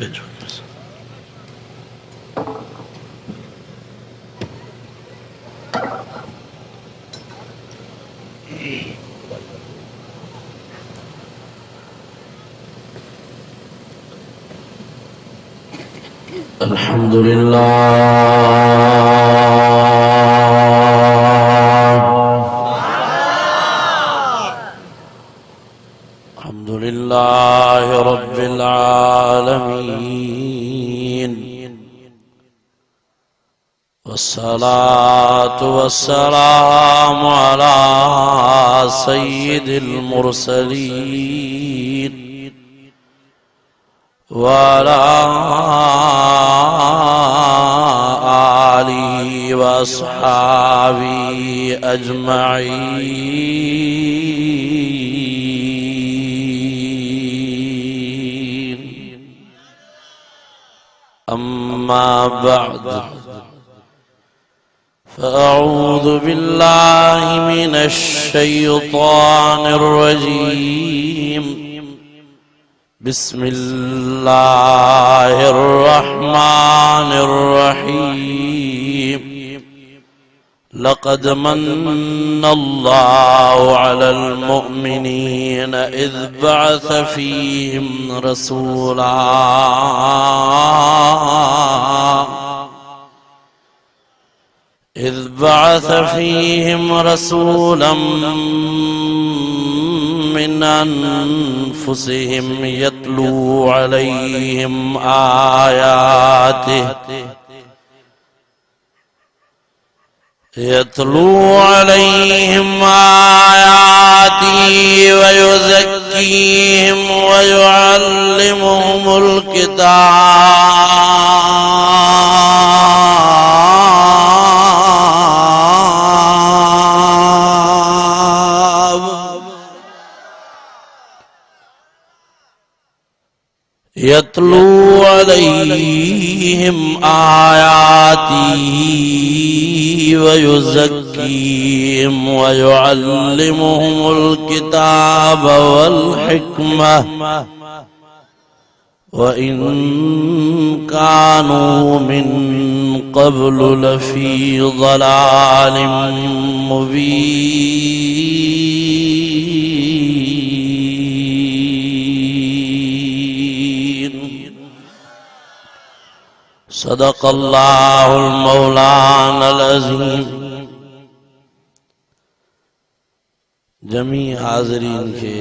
भेजो। अल्हम्दुलिल्लाह रब्बिल आलमीन वस्सलातु वस्सलामु अला सय्यिदिल मुरसलीन व अला आलिहि व अस्हाबिहि अजमईन। अम्मा बअद फ़अऊज़ु बिल्लाहि मिनश शैतानिर रजीम। बिस्मिल्लाहिर रहमानिर रहीम। लक़द मन्नल्लाहु अलल मुअमिनीन इज़ बअस फ़ीहिम रसूला मिन अनफुसिहिम यत्लू अलैहिम आयातिहि व युज़क्कीहिम व युअल्लिमुहुमुल किताब यत्लू अलैहिम आयातिहि व युज़क्कीहिम व युअल्लिमुहुमुल किताब वल हिकमह व इन कानू मिन क़ब्लु लफ़ी ज़लालिम मुबीन। सदक़ल्लाहुल मौलानल अज़ीम। जमी हाज़रीन के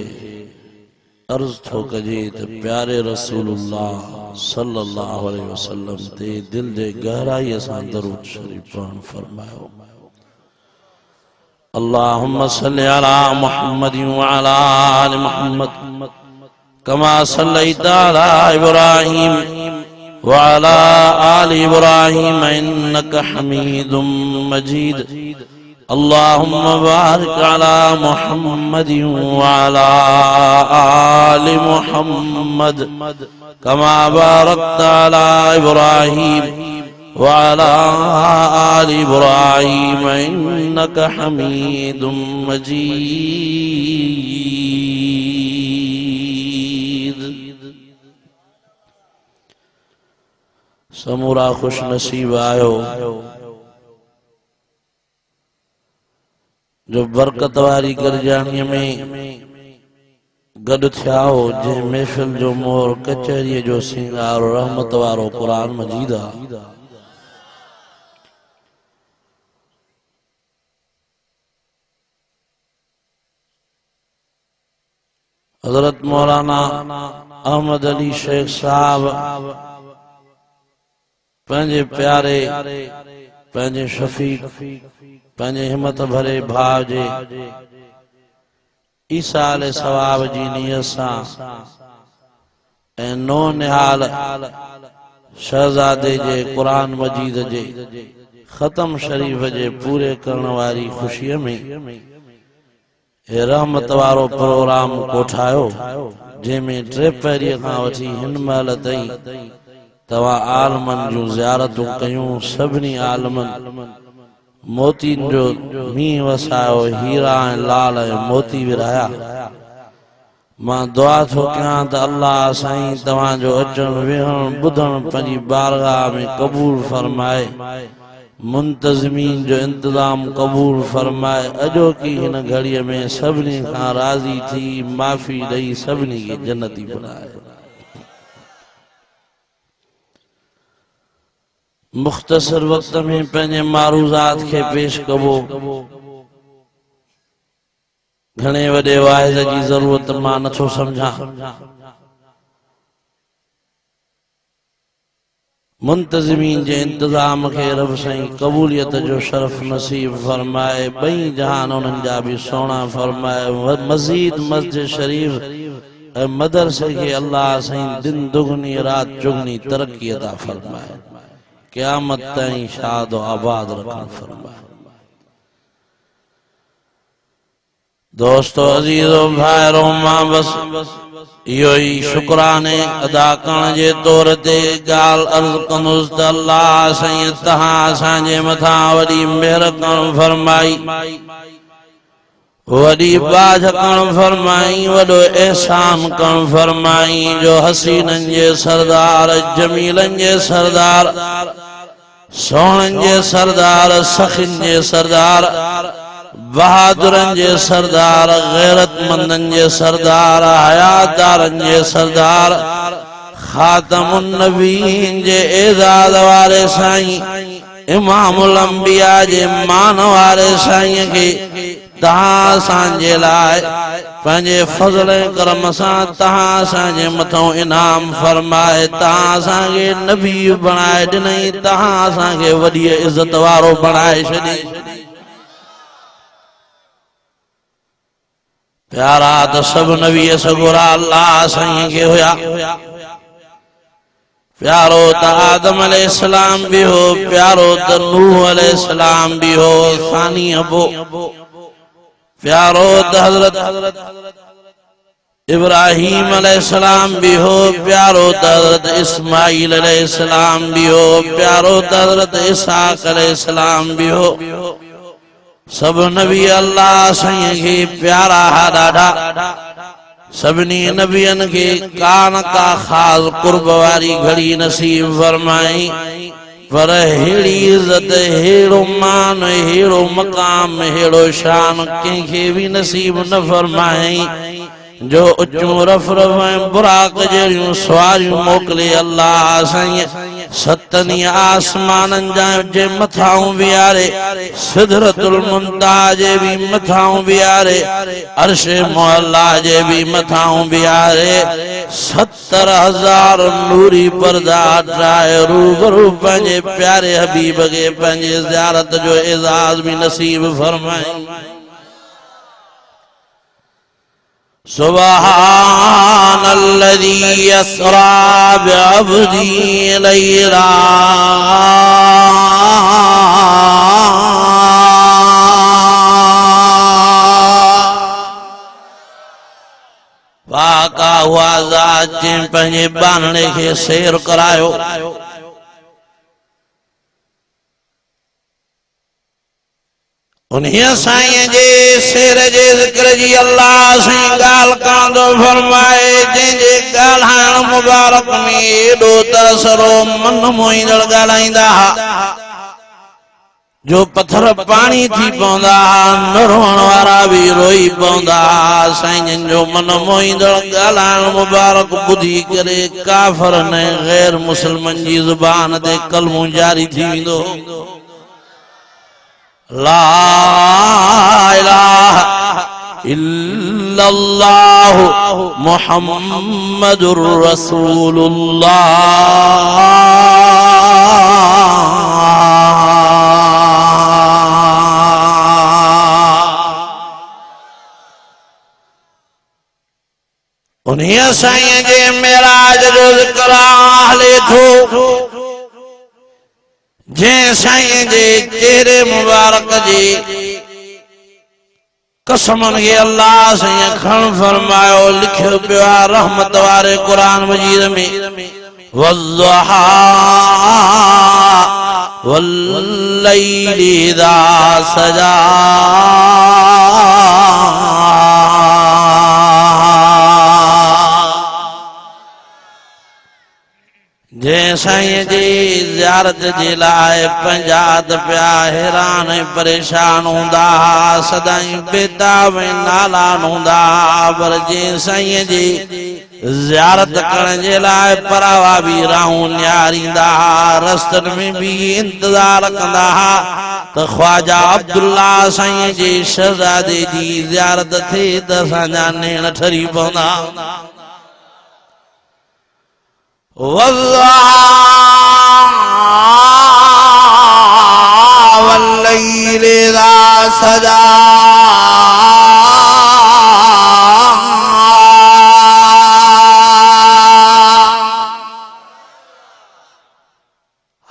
अर्ज थो कजे त प्यारे रसूलुल्लाह सल्लल्लाहु अलैहि वसल्लम ते दिल जे गहराई सां दरूद शरीफ पढ़ण फरमायो। अल्लाहुम्मा सल्लि अला मुहम्मदिन व अला आलि मुहम्मद कमा सल्लैता अला इब्राहीम व अला आलि इब्राहीम इन्नका हमीदुम मजीद। अल्लाहुम्मा बारिक अला मुहम्मदिन व अला आलि मुहम्मद कमा बारकता अला इब्राहीम व अला आलि इब्राहीम इन्नका हमीदुम मजीद। समूरा खुश नसीब आयो जो बरकत वारी गरजानी में गड थिया हो, जे महफिल जो मोर कचहरी जो सिंगार रहमत वारो कुरान मजीद आ। हजरत मौलाना अहमद अली शेख साहब पंहिंजे प्यारे पंहिंजे शफीक पंहिंजे हिम्मत भरे भाव जे ईसा अलैहि सवाब जी नियत सां ऐं नो निहाल शहजादे जे कुरान मजीद जे ख़त्म शरीफ जे पूरे करण वारी खुशीअ में हे रहमत वारो प्रोग्राम कोठायो, जंहिंमें टे पहिरीअ खां वठी हिन महिल ताईं तव्हां आलमन जूं ज़ियारतूं कयूं। सभिनी आलमन मोतीन जो मींहुं वसायो, हीरा ऐं लाल ऐं मोती विरहाया। मां दुआ थो कयां त अल्लाह साईं तव्हांजो अचण वेहण ॿुधण पंहिंजी बारगाह में क़बूल फरमाए, मुंतज़मीन जो इंतजाम कबूल फरमाए। अॼोकी हिन घड़ीअ में सभिनी खां राज़ी थी माफ़ी ॾेई सभिनी खे जन्नती बनाए। मुख़्तसर वक़्त में पंहिंजे मारूज़ात खे पेश कबो। घणे वॾे वाइज़ जी ज़रूरत मां नथो समझां। मुंतज़मीन जे इंतजाम खे रब साईं कबूलियत जो शरफ नसीब फरमाए, ॿई जहान उन्हनि जा भी सोना फरमाए। मज़ीद मस्जिद शरीफ ऐं मदरसे खे अल्लाह साईं दिन दुगनी रात चुगनी तरक्की अता फरमाए, क़यामत ताईं शाद व आबाद रखन फरमाए। दोस्तों अजीजो भाइरो, मां बस इहो ही शुक्राने अदा करण जे तौर ते ॻाल्हि अर्ज़ कंदुसि त अल्लाह साईं तहां असांजे मथां वॾी मेहर करण फरमाई, वॾी बाझ करण फरमाई, वॾो एहसान करण फरमाई, जो हसीननि जे सरदार, जमीलनि जे सरदार, सोहणनि जे सरदार, सखिन जे सरदार, बहादुरन जे सरदार, गैरतमंदन जे सरदार, हयातदारन जे सरदार, खातमुन नबीन जे एजाज वारे साईं, इमामुल अंबिया जे मान वारे साईं खे तहां असांजे लाइ पंहिंजे फज़ल ऐं करम सां तहां असांजे मथां इनाम फरमाए, तहां असांखे नबी बणाए ॾिनई, तहां असांखे वॾी इज़त वारो बणाए छॾी। प्यारा तो सब नबी सगुरा अल्लाह साईं के हुया। प्यारो तो आदम अलैहिस्सलाम भी हो, प्यारो तो नूह अलैहिस्सलाम भी हो, सानी अबो प्यारो तो हजरत इब्राहीम अलैहिस्सलाम भी हो, प्यारो तो हजरत इस्माइल अलैहिस्सलाम भी हो, प्यारो तो हजरत इसहाक अलैहिस्सलाम भी हो। सब नबी अल्लाह साईं के प्यारा हा ॾाढा। सभिनी नबियन के कान का खास कुर्ब वारी घड़ी नसीब फरमाई, पर हेड़ी इज्जत, हेड़ो मान, हेड़ो मकाम, हेड़ो शान कंहिंखे भी नसीब न फरमाई, जो उच्चों रफ रफ ऐं बुराक जहिड़ियूं सवारियूं मोकिले अल्लाह साईं सतनी आसमाननि जे मथां विहारे, सिदरतुल मुंतहा जे भी मथां विहारे, अर्श मुअल्ला जे भी मथां विहारे, 70,000 नूरी पर्दा ठाहे रूबरू पंहिंजे प्यारे हबीब खे पंहिंजे ज़ियारत जो एजाज़ भी नसीब फरमाए। सुब्हानल्लज़ी अस्रा बिअब्दी लैला वाका हुआ ज़ात जिन पंहिंजे बानणे खे सैर करायो। उन्हीं साईं जे शेर जे ज़िक्र जी अल्लाह साईं ॻाल्हि कंदो फरमाए, जंहिंजे ॻाल्हाइण मुबारक में एॾो तसरो मन मोहींदड़ ॻाल्हाईंदा हा, जो पत्थर पाणी थी पवंदा हा, न रोअण वारा भी रोई पवंदा हा। साईं जो मन मोहींदड़ ॻाल्हाइण मुबारक ॿुधी करे काफ़र ने गैर मुस्लिमन जी ज़ुबान ते कलमो जारी थी वेंदो। ला इलाहा इल्लल्लाह मुहम्मदुर रसूलुल्लाह। उन्हीं साईं जे मेराज जो ज़िक्र हले थो, जंहिं साईं जे चेहरे मुबारक जी कसमन के अल्लाह साईं खण फरमायो, लिखियो पियो आहे रहमत वारे कुरान मजीद में, वज़्ज़ुहा वल्लैलि इज़ा सजा जे साईं जी ज़ियारत जे लाए पंजात पिया हैरान ऐं परेशान हूंदा सदाई बेताब ऐं नालान हूंदा पर जे साईं जी ज़ियारत करण जे लाए परावा भी राहूं निहारींदा रस्तन में भी इंतजार कंदा तो ख्वाजा अब्दुल्ला साईं जी शहजादे जी ज़ियारत थे त असांजा नेण ठरी पवंदा वल्लैल इज़ा सजा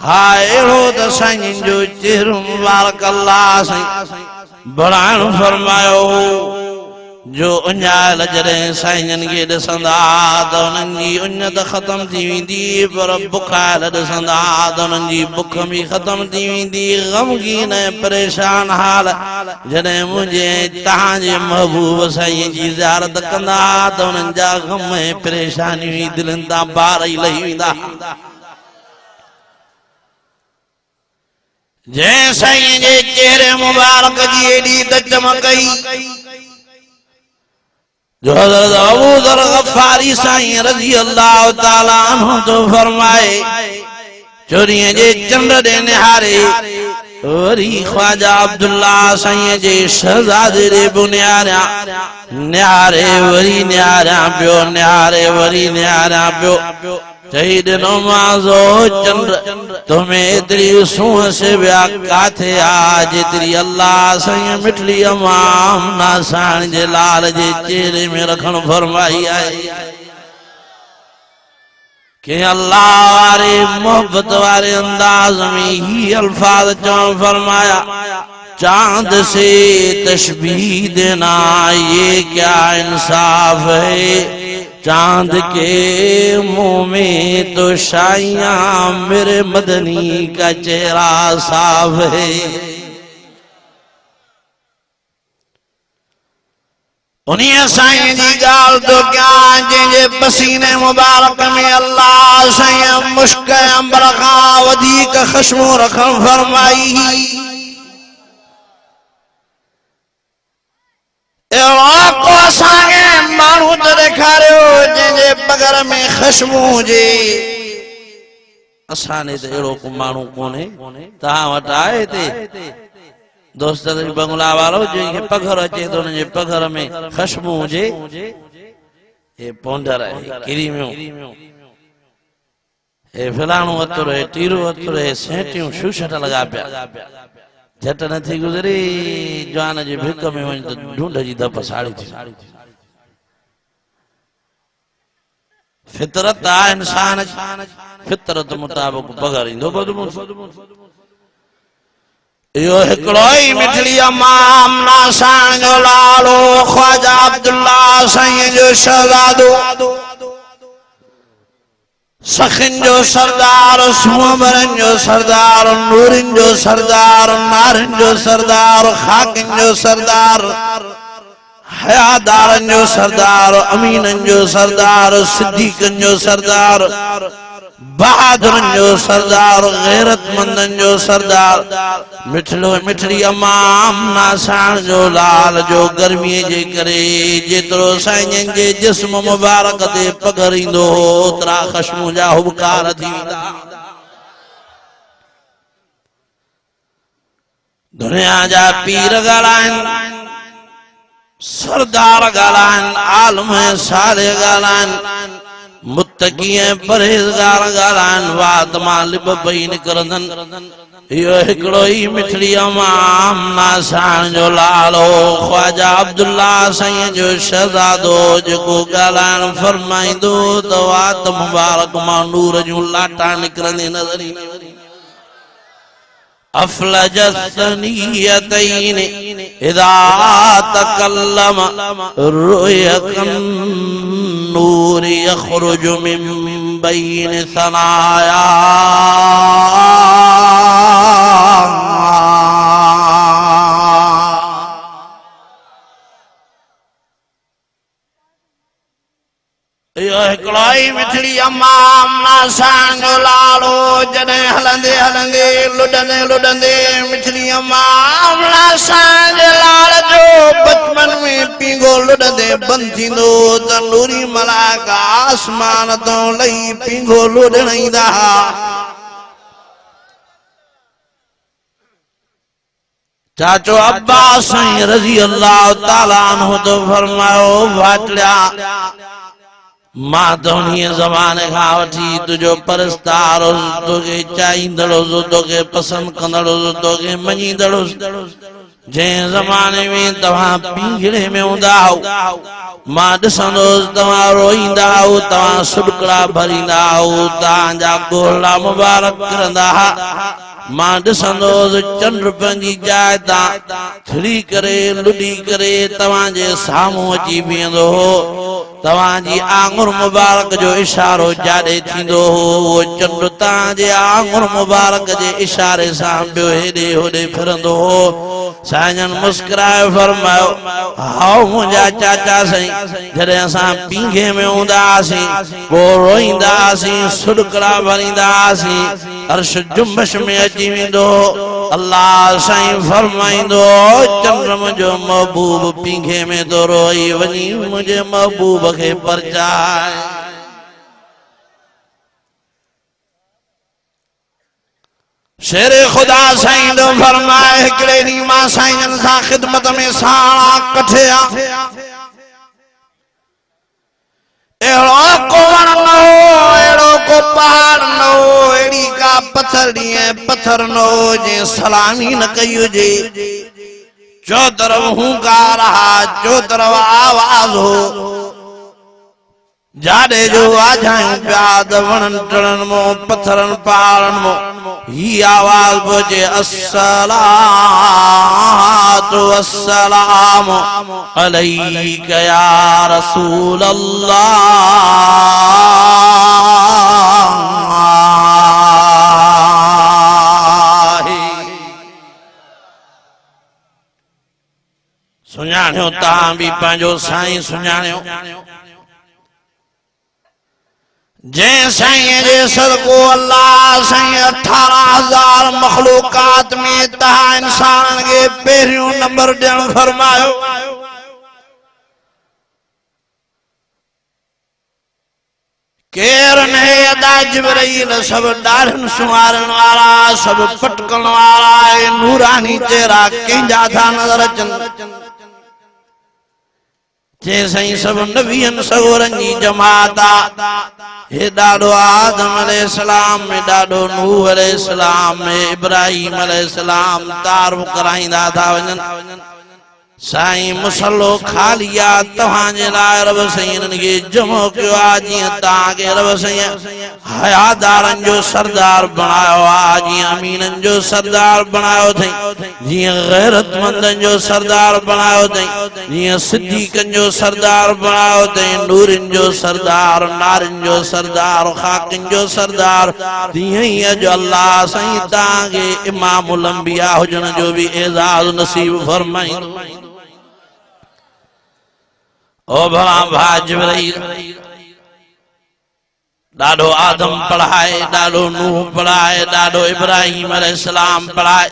हाय हो त साईं जो चेहरो मुबारक अल्लाह साईं बड़ाण फरमायो जो उन्याल जॾहिं साईं खे ॾिसंदा त उन्हनि जी उञत ख़त्म थी वेंदी पर बुखार ॾिसंदा त उन्हनि जी बुख भी ख़त्म थी वेंदी ग़मगीन ऐं परेशान हाल जॾहिं मुंहिंजे तव्हांजे महबूब साईं जी ज़ियारत कंदा त उन्हनि जा ग़म ऐं परेशानियूं दिलनि तां बार ई लही वेंदा जंहिं साईं जे चेहरे मुबारक जी एॾी त चमकई जो हज़रत अबू ज़र गफ़ारी साईं रज़ी अल्लाह ताला अन्हु तो फरमाए चोरीअ जे चंड ॾे निहारे वरी ख्वाजा अब्दुल्ला साईं जे शहजादे ॾे बि निहारे वरी निहारिया पियो निहारे वरी निहारिया पियो चई ॾिनो माज़ो चंड तुम्हें एतिरी सूंह से विया काथे आ जेतिरी अल्लाह साईं मिठड़ी अमाम नासाण जे लाल जे चेहरे में रखण फरमाई आहे कि अल्लाह वारे मोहब्बत वारे अंदाज में ही अल्फाज चवण फरमाया चांद से तशबीह देना ये क्या इंसाफ है चांद के मुंह में तो शाइयां मेरे मदनी का चेहरा साफ है उन्हीं साईं जी गाल तो क्या जंहिंजे पसीने मुबारक में अल्लाह साईं मुश्क अंबर खां वधीक ख़ुशबू रखण फरमाई माण्हू त ॾेखारियो जंहिंजे बगर में ख़ुशबू हुजे असां त अहिड़ो को माण्हू कोन्हे तव्हां वटि आहे हिते दोस्त बंगला वारो जंहिंखे पघर अचे तो उनजे पघर में ख़ुशबू हुजे हे पोंडर आहे क्रीमियूं हे फलाणो अतुर हे टीरो अतुर हे सेंटियूं शूशट लगा पिया झट न थी गुज़री जवान जे भिक में वञ त ढूंढ जी धप साड़ी थी फितरत आहे इंसान फितरत मुताबिक पघर ईंदो यो हिकड़ो ही मिठड़ी अमाम नासाण जो लालो ख्वाजा अब्दुल्ला साईं जो शहजादो सखिन जो सरदार सुमरन जो सरदार नूरिन जो सरदार नारिन जो सरदार खाकिन जो सरदार हयादारन जो सरदार अमीनन जो सरदार सिद्दीकन जो सरदार बहादुरन जो सरदार गैरतमंदन जो सरदार मिठड़ो मिठड़ी अमाम नासाण जो लाल जो गर्मी जे करे जेतिरो साईं जे जिस्म मुबारक ते पघरींदो ओतिरा ख़ुशबू जा हुबकार थी वेंदा दुनिया जा पीर ॻाल्हाइनि सरदार ॻाल्हाइनि आलम साले ॻाल्हाइनि मुत्तकी परहेज़गार ॻाल्हाइनि वात मां लिब पई निकिरंदनि यो हिकड़ो ही मिठड़ी अमाम नासाण जो लालो ख्वाजा अब्दुल्ला साईं जो शहजादो जेको ॻाल्हाइण फरमाईंदो त वात मुबारक मां नूर जूं लाटा निकिरंदी नज़र ईंदी अफलज सनीयतैन इदा तकल्लम रुयकन नूर यखरुज मिन बैन सनाया यो हिकड़ोई मिठड़ी अम्मा अम्मा सान जो लाड़ो जने हलंदे हलंदे लुडंदे लुडंदे मिठड़ी अम्मा अम्मा सान जो लाड़ जो बचपन में पीगो लुडंदे बंद थींदो त नूरी मलाका आसमान तो लई पीगो लुडणईंदा। चाचो अब्बास रजी अल्लाह ताला अन्हु तो फरमायो भाटलिया मां तोनी ज़माने खां वठी तुझो परस्तार तोखे चाहींदड़ो तोखे पसंद कंदड़ो तोखे मञींदड़ो। जंहिं ज़माने में तव्हां पींघड़े में हूंदा मां ॾिसंदुसि तव्हां रोईंदा हो तव्हां सुॾिकड़ा भरींदा हो तव्हांजा गोला मुबारक करंदा मां ॾिसंदुसि चंड पंहिंजी जाइ तां खिड़ी करे लुॾी करे तव्हांजे साम्हूं अची बीहंदो हो तव्हांजी आङुर मुबारक जो इशारो जाॾे थींदो हो उहो चंड तव्हांजे आङुर मुबारक जे इशारे सां ॿियो हेॾे होॾे फिरंदो हो। साईं मुस्कुराए फरमायो हाओ मुंहिंजा चाचा साईं जॾहिं असां पींघे में हूंदा हुआसीं पोइ रोईंदा हुआसीं सुॾिकड़ा भरींदा हुआसीं अर्श जुम्बश में अची वेंदो अल्लाह साईं फरमाईंदो चंड मुंहिंजो महबूब पींघे में तो रोई वञी मुंहिंजे महबूब खे परचाए। शेरे खुदा साईं तो फरमाए हिकड़े ॾींहुं मां साईं सां ख़िदमत में साणा कठिया अहिड़ो को वण न हो अहिड़ो को पहाड़ न हो अहिड़ी का पथरड़ी ऐं पत्थर न हो जंहिं सलामी न कई हुजे चो तरफ़ हुंकार हा चो तरफ़ आवाज़ हो जाॾे जो आजायूं पिया त वणनि टिणनि मो पत्थरनि पहाड़नि मो ही आवाज़ पहुचे अस्सलातु वस्सलाम अलैका या रसूल अल्लाह। सुञाणियो तव्हां बि पंहिंजो साईं सुञाणियो जंहिं साईं जे सदको अल्लाह साईं 18,000 मखलूकात में तव्हां इंसाननि खे पहिरियों नंबर ॾियणु फरमायो। केर न अदा जिब्राइल सब ॾाढ़नि सुवारनि वारा सब पटकण वारा नूरानी चेहरा कंहिंजा था नज़र अचनि जे साईं सब नबियन सगोरन जी जमात हे ॾाढो आदम अलैहिस्सलाम में ॾाढो नूह अलैहिस्सलाम में इब्राहिम अलैहिस्सलाम तारुफ कराईंदा था वञनि। साईं मुसल्लो खाली आ तव्हांजे लाइ रब साईं इन्हनि खे जमो कयो आहे जीअं तव्हांखे रब साईं हयादारनि जो सरदार बणायो आहे जीअं अमीननि जो सरदार बणायो अथई जीअं गैरतमंदनि जो सरदार बणायो अथई जीअं सिद्दीक़नि जो सरदार बणायो अथई नूरनि जो सरदार नारनि जो सरदार खाकिन जो सरदार तीअं ई अॼु अल्लाह साईं तव्हांखे इमामुल अंबिया हुजण जो बि एज़ाज़ नसीब फरमाईंदो। ओ भला भाई जिब्राइल ॾाढो आदम पढ़ाए ॾाढो नूह पढ़ाए ॾाढो इब्राहिम अलैहिस्सलाम पढ़ाए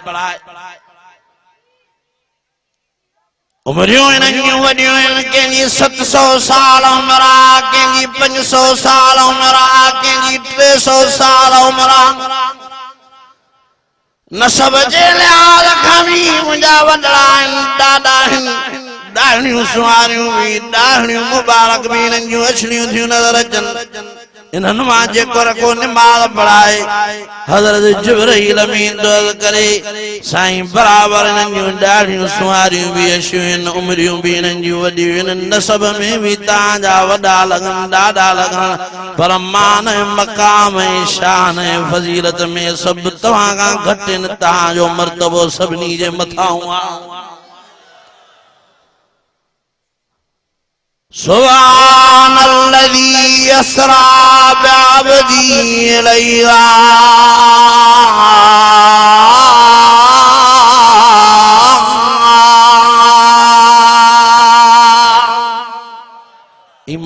उमरियूं इन्हनि जूं वॾियूं आहिनि कंहिंजी 700 साल उमिरि आहे कंहिंजी 500 साल उमिरि आहे कंहिंजी 300 साल उमिरि आहे नसब जे लिहाज़ खां बि मुंहिंजा वॾड़ा आहिनि ॾाॾा आहिनि ॾाढ़ियूं सुवारियूं भी ॾाढ़ियूं मुबारक भी इन्हनि जूं अछड़ियूं थियूं नज़र अचनि इन्हनि मां जेको रखो निमाज़ पढ़ाए हज़रत जिब्राइल अमीन दुआ करे साईं बराबर इन्हनि जूं ॾाढ़ियूं सुवारियूं भी अछियूं आहिनि उमिरियूं भी इन्हनि जूं वॾियूं आहिनि नसब में भी तव्हांजा वॾा लॻनि ॾाॾा लॻनि पर मान मक़ाम ऐं शान ऐं फज़ीलत में सभु तव्हां खां घटि आहिनि तव्हांजो मर्तबो सभिनी जे मथां आहे। सुब्हानल्लज़ी अस्रा बिअब्दी लैला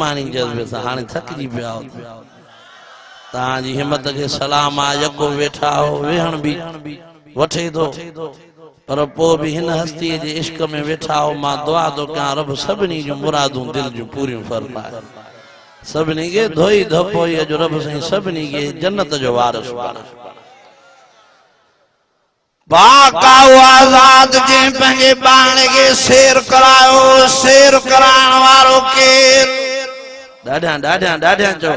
ईमानी जज्बे से हाने थकजी पिया हो ताजी हिम्मत के सलाम आ यको वेठा हो वेहण भी वठे दो पर पो भी हिन हस्ती जे इश्क में वेठा हो मां दुआ तो क्या रब सबनी जो मुरादूं दिल जो पूरी फरमाए सबनी के धोई धपो ये जो रब सही सबनी के जन्नत जो वारिस बना बाका आजाद जे पंहिंजे बाण के शेर करायो शेर कराइण वारो केर डाढा डाढा डाढा चो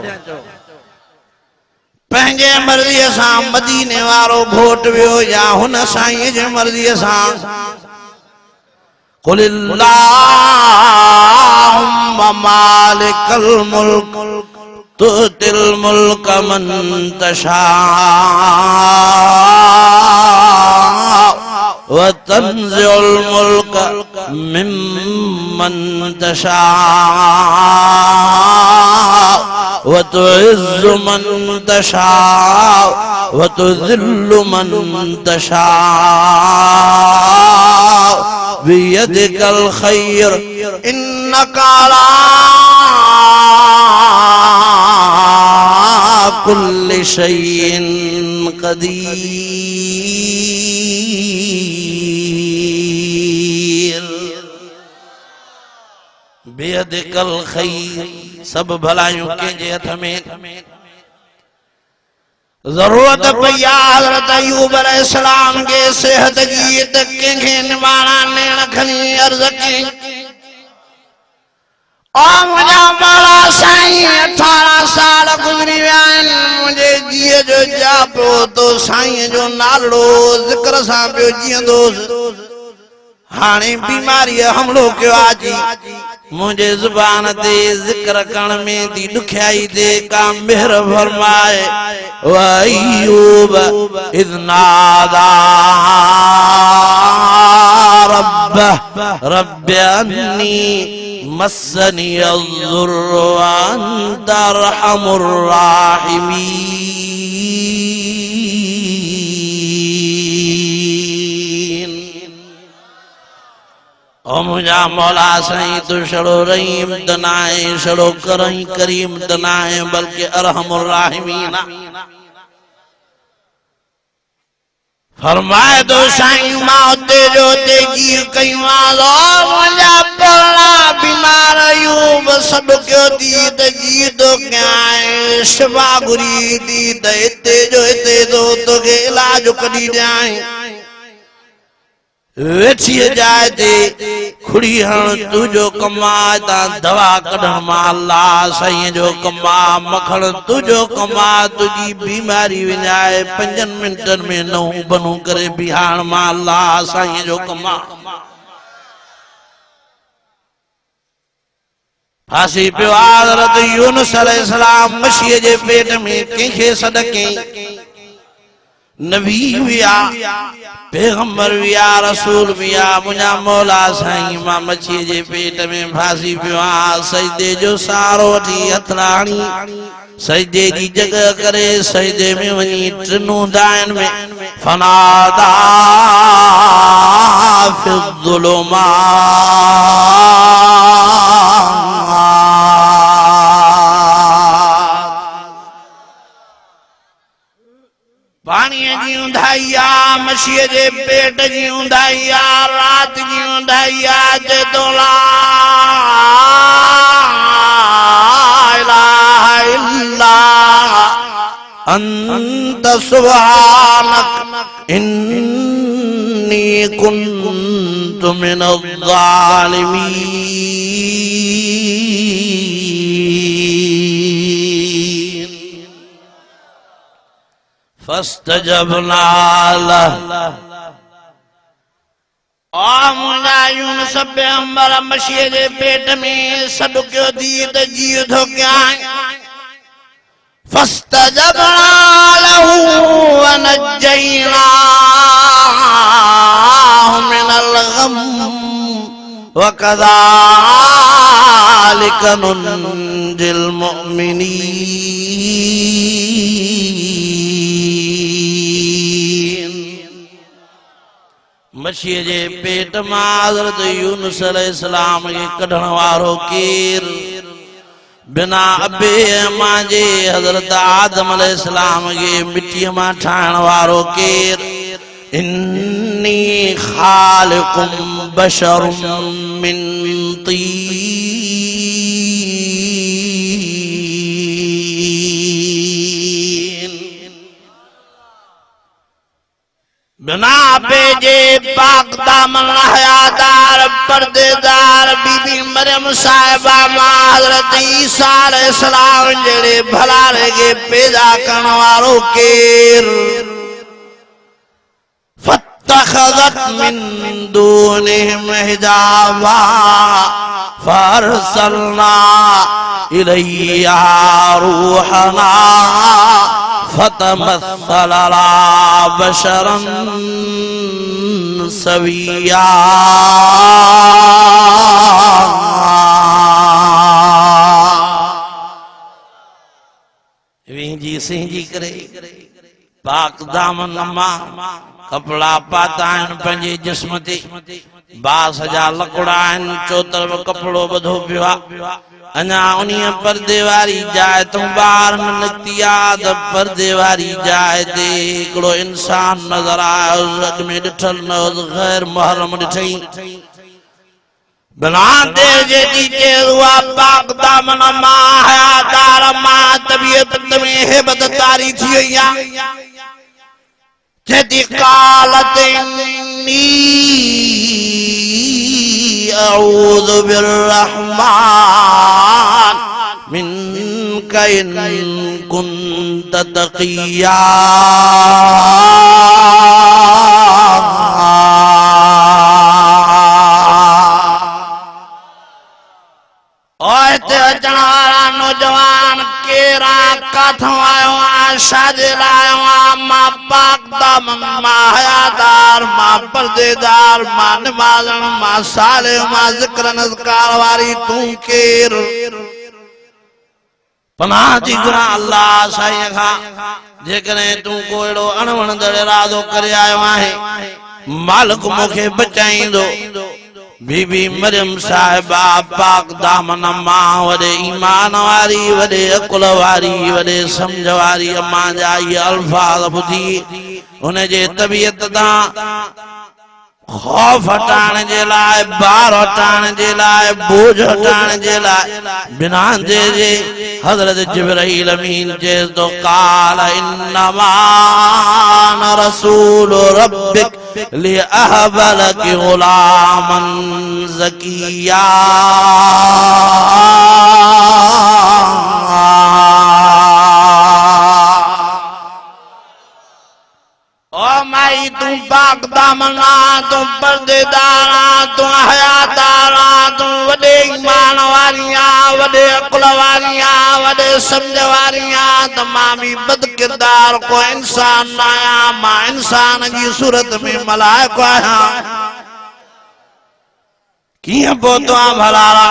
पंहिंजे मर्ज़ीअ सां मदीने वारो घोट वियो या हुन साईं जे मर्ज़ीअ सां कुलिल्लाहुम्मा मालिकल मुल्क तुतिल मुल्क मन तशा व तंज़िउल मुल्क मिम्मन तशा व तुइज़्ज़ु मन तशा व तुज़िल्लु मन तशा बियदिकल खैर इन्नका अला कुल्लि शैइन कदीर बियदिकल खैर सब भलाइयों के हथ में जरूरत पई हजरत अय्यूब अलैहिस्सलाम के सेहत जी त कंहिंखे निवारा नेण खणी अर्ज़ कई ओ मुंहिंजा मौला साईं 18 साल गुज़री विया आहिनि मुंहिंजे जीअ जो जापो तो साईं जो नालो ज़िक्र सां पियो जीअंदोसि हाणे बीमारी हमलो कयो आजी मुझे जुबान ते जिक्र करण में दी दुखियाई दे का मेहर फरमाए व अय्यूब इज़ नादा रब्बि अन्नी मस्सनी अज़्ज़ुर्रु व अंत अर्हमुर राहिमीन ओ मुझा मौला साईं तू छड़ो रहीम दनाए छड़ो करई करीम दनाए बल्कि अरहमुर राहिमीन फरमाए दो साईं मौते जो ते जी कयूं आलो मुझा पड़ा बीमार अयूब सब क्यों दी त जी तो क्या शिफा गुरी दी त इते जो इते तो के इलाज कडी जाए वेठी जाए ते खुड़ी हण तुझो कमा ता दवा कढण मा अल्लाह साईं जो कमा मखण तुझो कमा तुझी बीमारी विञाए 5 मिनटन में नौ बनू करे बिहान मा अल्लाह साईं जो कमा फांसी पियो हज़रत यूनुस अलैहिस्सलाम मछीअ जे पेट में कंहिंखे सॾके नबी विया पैगंबर विया रसूल विया मुझा मौला साईं मां मछी जे पेट में फांसी पियो सजदे जो सारो वठी हथराणी सजदे जी जगह करे सजदे में वनी टिनू दायन में फनादा फि पानी जी उंधाइया मछीअ जे पेट जी उंधाइया रात जी उंधाइया जे तो ला इलाहा इल्ला अंत सुब्हानक इन्नी कुन्तु मिनज़ ज़ालिमीन फस्तजबना लह ओ मुझा यूनुस पैगंबर मछीअ जे पेट में सॾ कयो दी त जीउ थो कयां फस्तजबना लहू व नज्जयनाहु मिनल गम व कज़ालिक नुंजिल मुमिनीन मछीअ जे पेट मां हज़रत यूनुस अलैहिस्सलाम के कढण वारो केर बिना अबे मांजे हजरत आदम अलैहिस्सलाम के मिट्टी में ठाण वारो केर इन्नी खालिकुम बशरुम मिन तीन बिना बेजे पाक दामन हयादार पर्देदार बीबी मरियम साहिबा मां हजरत ईसा अलैहिस्सलाम जेड़े भला लगे पैदा करन वारो केर फत्तखज़त मिन दूनिहिम हिजाबा फअरसलना इलैहा रूहना फतमस्सल ला बशरन सविया विंजी सिंजी करे पाक दामन मां कपड़ा पाता आहिनि पंहिंजे जिस्म ते बास जा लकड़ा आहिनि चोतरफ कपड़ो बधो पियो आहे अञा उन्हीअ पर्दे वारी जाइ तूं ॿाहिरि न निकिती आहे त पर्दे वारी जाइ ते हिकिड़ो इंसान नज़र आयो अॻ में ॾिठल न हुअसि ग़ैर मुहर्रम ॾिठई बिना देर जे नीचे हुआ पाक दामन मां हयादार मां तबीयत में हेबत तारी थी वई आहे जदी कालत इन्नी अऊज़ु बिर्रहमान मिनका इन कुन्त तक़िया नौजवान केरा काथों आयो शादी लायो मां पाक दामन मां हयादार मां पर्देदार मां नमाज़न मां साले मां ज़िक्र नज़कार वारी तू केर पनाह जी गुना अल्लाह साईं खां जेकॾहिं तू को अहिड़ो अणवणंदड़ इरादो करे आयो आहे मालिक मूंखे बचाईंदो बीबी मरियम साहिबा पाक दामन मां वॾे ईमान वारी वॾे अकुल वारी वॾे सम्झ वारी अम्मा जा इहे अल्फाज़ ॿुधी उन जे तबीयत तां खौफ हटाइण जे लाइ बार हटाइण जे लाइ बोझ हटाइण जे लाइ बिना जे हज़रत जिब्राईल अमीन चएसि तो काल इन्नमा अना रसूल रब्बिक लिअहब लक गुलामन ज़किया ओ माई तू पाक दामना तू पर्देदारा तू हयादारा तू वडे ईमान वारिया वडे अकुल वारिया वडे समझ वारिया त मां भी बद किरदार को इंसान आया मां इंसान जी सूरत में मलाइक आया किया पोतो भलारा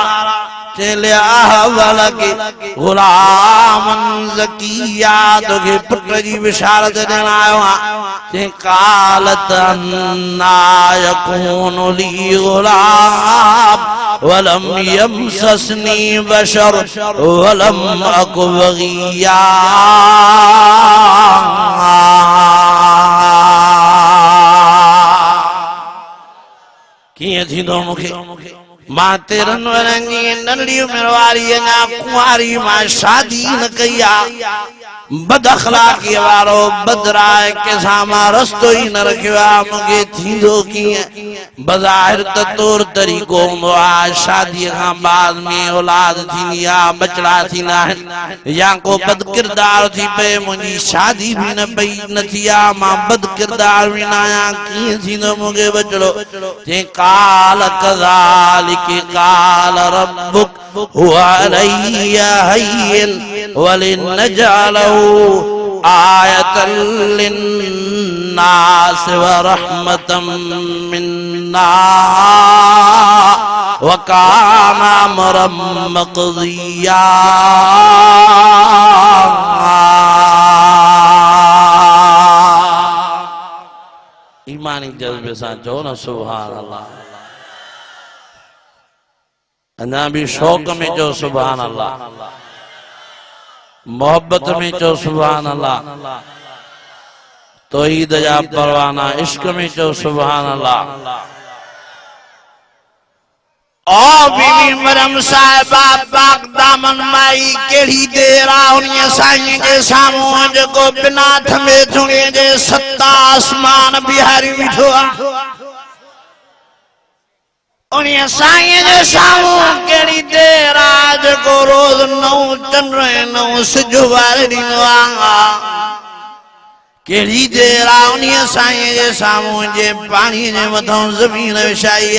चले आहवलके गुलामन ज़किया तोखे पुट जी बिशारत ॾियण आयो आहियां ते कालत अन्ना यकूनु ली गुलाम वलम यमससनी बशर वलम अकु बगिया कीअं थींदो मूंखे मां तेरन वरनि जी नंढी उमिरि वारी अञा कुंवारी मां शादी न कई आहे बद अखलाक़ी वारो बदराए कंहिंसां मां रस्तो ई न रखियो आहे मूंखे थींदो कीअं बज़ाहिर त तौर तरीक़ो हूंदो आहे शादीअ खां बाद में औलाद थींदी आहे बचड़ा थींदा आहिनि या को बद किरदार थी पए मुंहिंजी शादी बि न पई न थी आहे मां बद किरदार बि न आहियां कीअं थींदो मूंखे बचड़ो चई काल कज़ालिक काल रब्बुक हुवा अलैया हय्यन वलिनजअलहु आयतल लिन्नास व रहमतम मिन्ना व काना अमरम मक़दिया ईमानी जज्बे सां चओ न सुभान अल्लाह अञा भी शौक में जो सुभान अल्लाह मोहब्बत में चो सुभान अल्लाह, तौहीद जा परवाना इश्क में चो सुभान अल्लाह। ओ बीबी मरम साहिबा पाक दामन माई केड़ी देरा उन्हें साईं के सामूं जो बिना थमे थुणे जे सत्ता आसमान बिहारी बिठो उन्हें साईं जे सामूं केड़ी देरा जो रोज नौ चंद्र नौ सिजो वारे दिनो केड़ी देरा उन्हें साईं जे सामूं जे पानी जे मथों जमीन विछाई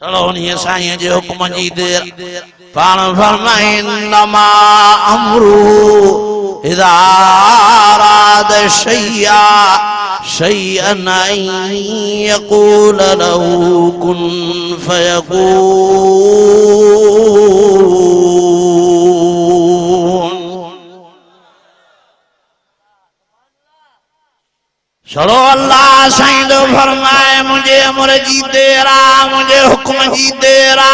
चलो नहीं साईं जे हुक्म जी देर पाण फरमाए नमा अमरू इदा अराद शैया शैअन यक़ूल लहू कुन फयकून। चलो अल्लाह साईं तो फरमाए मुझे अमर जी देरा मुझे हुक्म जी देरा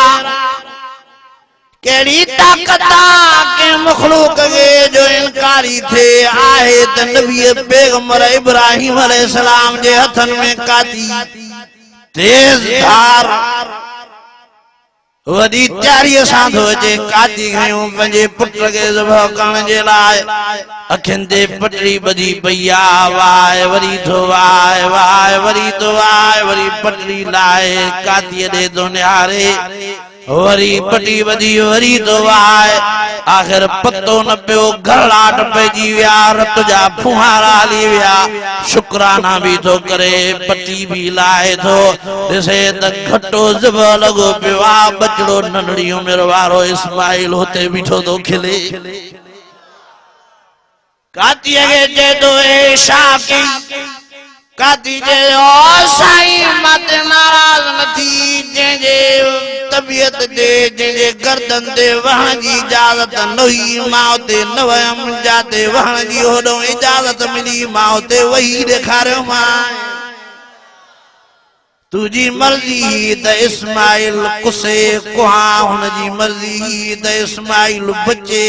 केड़ी ताकत के मखलूक के जो इनकारी थे आहे त नबी पैगंबर इब्राहिम अलैहिस्सलाम जे हथन में काती तेज धार वडी त्यारी सां थो अचे काती खयूं पंहिंजे पुट खे ज़बह करण जे लाइ अखियुनि ते पटड़ी ॿधी पई आहे वाए वरी थो वाए वाए वरी थो वाए वरी पटड़ी लाए कातीअ ॾे थो निहारे वरी पटी ॿधी वरी थो वाए आख़िर पतो न पियो घरलाट पइजी विया रत जा फुहारा हली विया शुक्राना भी थो करे पटी भी लाए थो ॾिसे त घटो ज़िबह लॻो पियो आहे बचड़ो नंढड़ी उमिरि वारो इस्माइल हुते बीठो थो खिले कातीअ खे चए थो ए छा कई काती जे ओ साईं मां ते नाराज़ न थी जंहिंजे तबियत ते जंहिंजे गर्दन ते वहण जी इजाज़त न हुई मां उते न वयमि जाते वहण जी होॾो इजाज़त मिली मां उते वही ॾेखारियो मां तुझी मर्जी त इस्माइल कुसे कुहा हुनजी मर्जी त इस्माइल बचे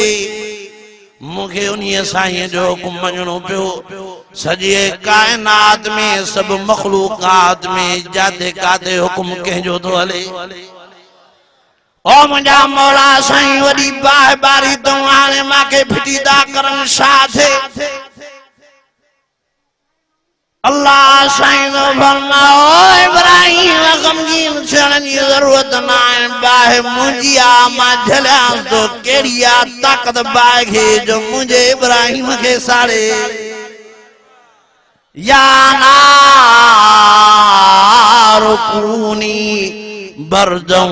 मुखे उन्हीं साईं जो हुकुम मञणो पियो सॼे कायनात में सब मखलूकात में जाते काते हुकुम कंहिंजो थो हले ओ मुंहिंजा मौला साईं वॾी बाहि बारी तूं हाणे मांखे फिटीदा करनि छा थिए अल्लाह साईं जो फरमाओ इब्राहिम गमगीन थियण जी ज़रूरत न आहे बाहि मुंहिंजी आहे मां झलियांसि थो कहिड़ी आहे ताक़त बाहि खे जो मुंहिंजे इब्राहिम खे साड़े या नार कूनी बरदं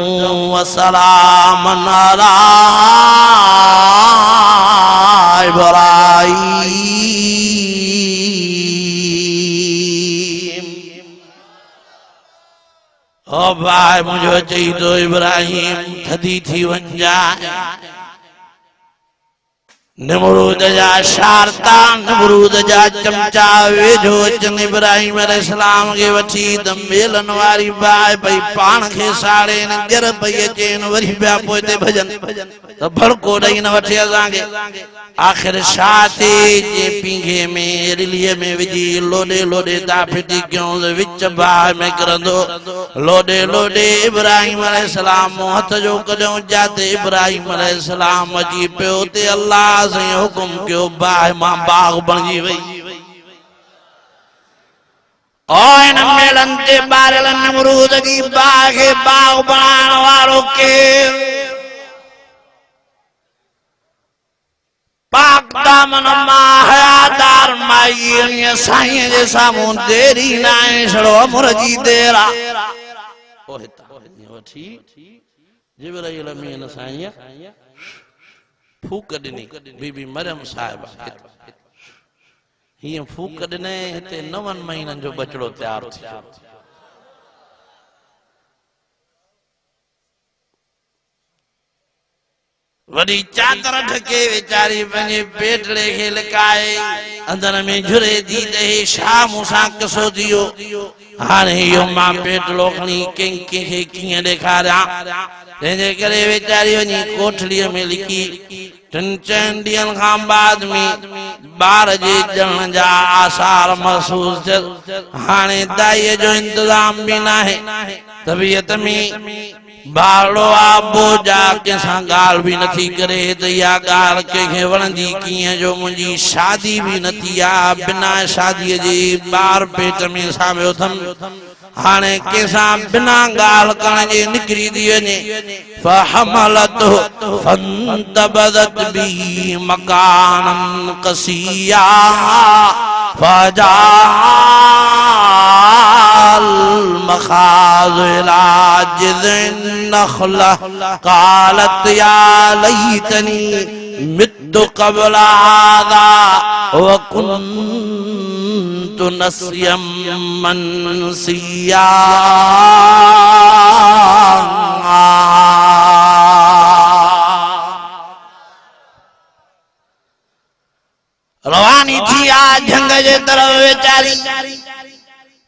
व सलामन अला इब्राहिम ओ भाई मुझे चई तो इब्राहिम थदी थी वञ जाए नमरूद जा शारता नमरूद जा चमचा वेझो अचनि इब्राहिम अलैहिस्सलाम खे वठी त मेलन वारी बाहि भई पाण खे साड़े जर पई अचेनि वरी पिया पोइ ते भजन त भड़को ॾेई न वठे असांखे आख़िर छा थिए जे पींघे में रिलीअ में विझी लोॾे लोॾे था फिटी कयूं विच बाहि में किरंदो लोॾे लोॾे इब्राहिम अलैहिस्सलाम हथ जो कढियो जाते इब्राहिम अलैहिस्सलाम अची पियो ते अल्लाह साईं हुकुम कयो बाहि मां बाग बणिजी वई ओ इन मेलन ते ॿारियल नमरूद जी बाहि खे बाग बणाइण वारो केरु पाक दामन मां हयादार माई साईं जे साम्हूं देरी न आहे छड़ो अमर जी देर आहे ओ हितां वठी जिब्राईल अमीन साईं फूक ॾिनी बीबी मरियम साहिबा हीअं फूक ॾिने हिते 9 महीननि जो बचड़ो तैयार थियो वडी चादर ढके वेचारी पंहिंजे पेटड़े खे लिकाए अंदर में झुरे थी ते छा मूंसां किसो थियो हाणे इहो मां पेटड़ो खणी कंहिंखे कीअं ॾेखारियां तंहिंजे करे वेचारी वञी कोठड़ीअ में लिखी 3-4 ॾींहंनि खां बाद में ॿार जे ॼणण जा आसार महसूस थियल हाणे दाईअ जो इंतज़ाम बि नाहे तबियत में बाड़ो आ बोजा कंहिंसां ॻाल्हि बि नथी करे त इहा ॻाल्हि कंहिंखे वणंदी कीअं जो मुंहिंजी शादी बि न थी आहे बिना शादीअ जे ॿार पेट में सामियो अथमि हाणे कंहिंसां बिना ॻाल्हि करण जे निकिरी थी वञे फहमलत फंतबदत बिही मकानन कसिया फजाल मखाज़ इला जिज़न नखला कालत या लैतनी मित्तु क़ब्ल हाज़ा व कुन्तु नस्यम मनसिया रवानी थी आ जंग जे तरफ वेचारी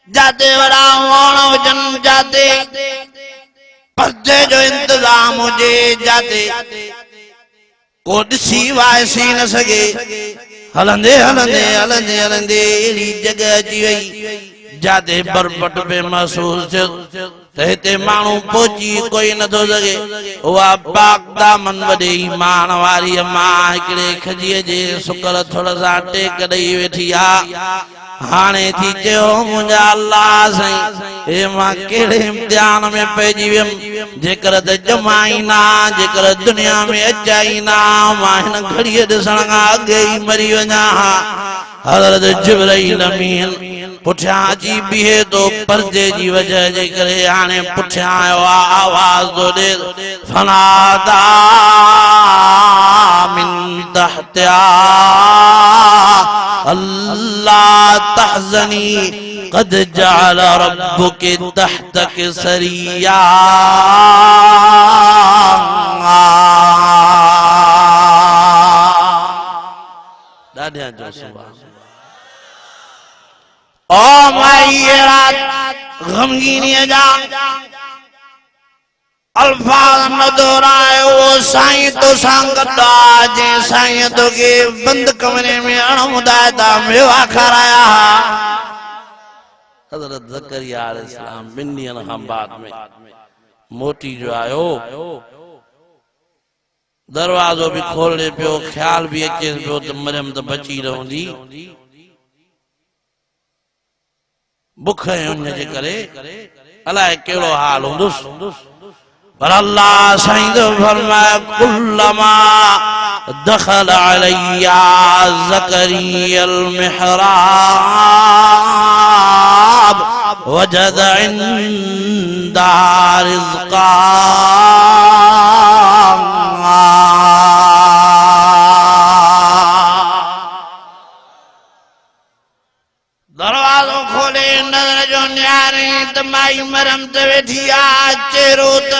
जाते वड़ा वण हुजन जाते पर्दे जो इंतजाम हुजे जाते को ॾिसी वाइसी न सघे हलंदे हलंदे हलंदे हलंदे अहिड़ी जगह अची वई जाते बरबट पे महसूस थियो त हिते माण्हू पहुची कोई नथो सघे उहा पाक दामन वॾे ईमान वारी मां हिकिड़े खजीअ जे सुकर थोड़ सां टेक ॾेई वेठी आहे हाणे थी चयो मुंहिंजा अल्लाह साईं हे मां कहिड़े इम्तिहान में पइजी वियुमि जेकर त ॼमाई न जेकर दुनिया में अचाई न मां हिन घड़ीअ ॾिसण खां अॻु ई मरी वञा हा हज़रत जिब्राईल अमीन पुठियां अची बीहे तो पर्दे जी वजह जे करे हाणे पुठियां आयो आहे आवाज़ थो ॾे फनादा मिन तहतिया अल्लाह तहज़नी क़द जअल रब्बुक तहतक सरिया ॾाढियां जो सुभान ओ माई रात गमगीनीअ जा अल्फाज न दोहराए वो साईं तो सांगता जे साईं तो के बंद कमरे में अणमुदायता मेवा खाराया हज़रत ज़करिया अलैहिस्सलाम 2 ॾींहंनि खां बाद में मोटी जो आयो दरवाजो भी खोले पियो ख्याल भी अचे पियो त मरियम त बची रहंदी बुख उन जे करे अलाए कहिड़ो हाल हूंदुसि पर अल्लाह साईं जो फरमाया कुल्लमा दखल अलैया ज़करिया अल मिहराब वजद इंदा रिज़्क़ा दरवाजो खोले नजर जो न्यारे त माई मरम ते वेठी आ चेहरो त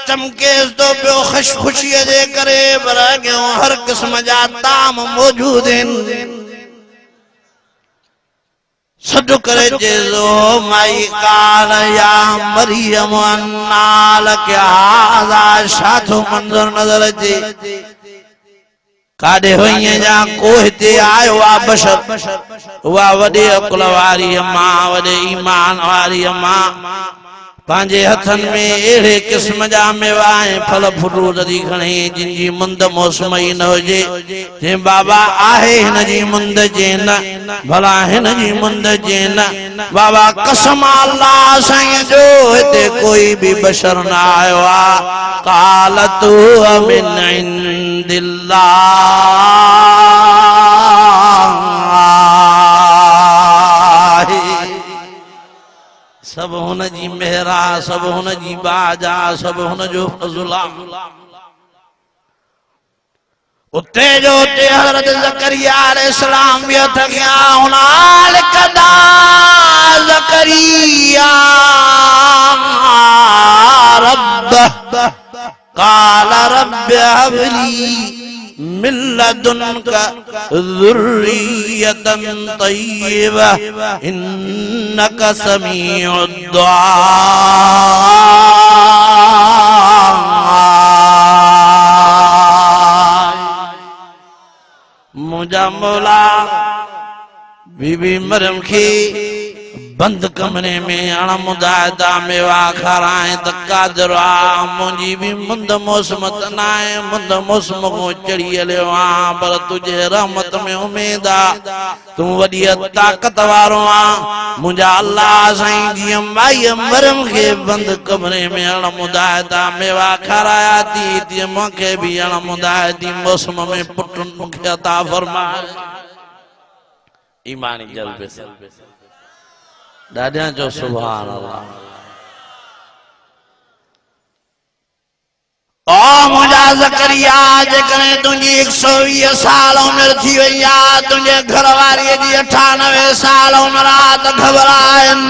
चमकेस तो पियो खुशखुशीअ जे करे पर अॻियों हर क़िस्म जा ताम मौजूद आहिनि सॾु करे चएसो माई काल या मरियम अन्ना लक हाज़ा छा थो मंज़र नज़र अचे काॾे वईअ जा को हिते आयो आ बशर उहा वॾे अकुल वारी मां वॾे ईमान वारी मां पंहिंजे हथनि में अहिड़े क़िस्म जा मेवा ऐं फल फ्रूट थी खणे जिन जी मुंद मौसम ई न हुजे जे बाबा आहे हिन जी मुंद जे न भला हिन जी मुंद जे न बाबा कसम अल्लाह साईं जो हिते कोई भी बशर न आयो आहे कालत मिन इंदिल्लाह सब हुन जी मेहरा सब हुन जी बाजा सब हुन जो फज़ला उते जो उते हज़रत ज़करिया अलैहिस्सलाम भी हथ खया हुनालिक दा ज़करिया रब्ब काल रब्ब हबली मिन लदुनका ज़ुर्रियतन तय्यिबा इन्नका समीउद दुआ। मुझा मौला बीबी मरियम के बंद कमरे में अणमुदायदा मेवा खाराए त कादर आ मुंजी भी मुंद मौसम तनाए मुंद मौसम को चढ़ी हलियो आ पर तुझे रहमत में उम्मीद आ तू वडी ताकत वारो आ मुंजा अल्लाह साईं जी माई मरियम के बंद कमरे में अणमुदायदा मेवा खाराया थी ती मूंखे भी अणमुदायदी मौसम में पुट मूंखे अता फरमा। ईमानी जल्बे से दादिया जो सुभान अल्लाह। ओ मुझा ज़करिया जेकने तुझी 120 साल उम्र थी वई आ तुझे घर वारी जी 98 साल उम्र आ त घबराए न।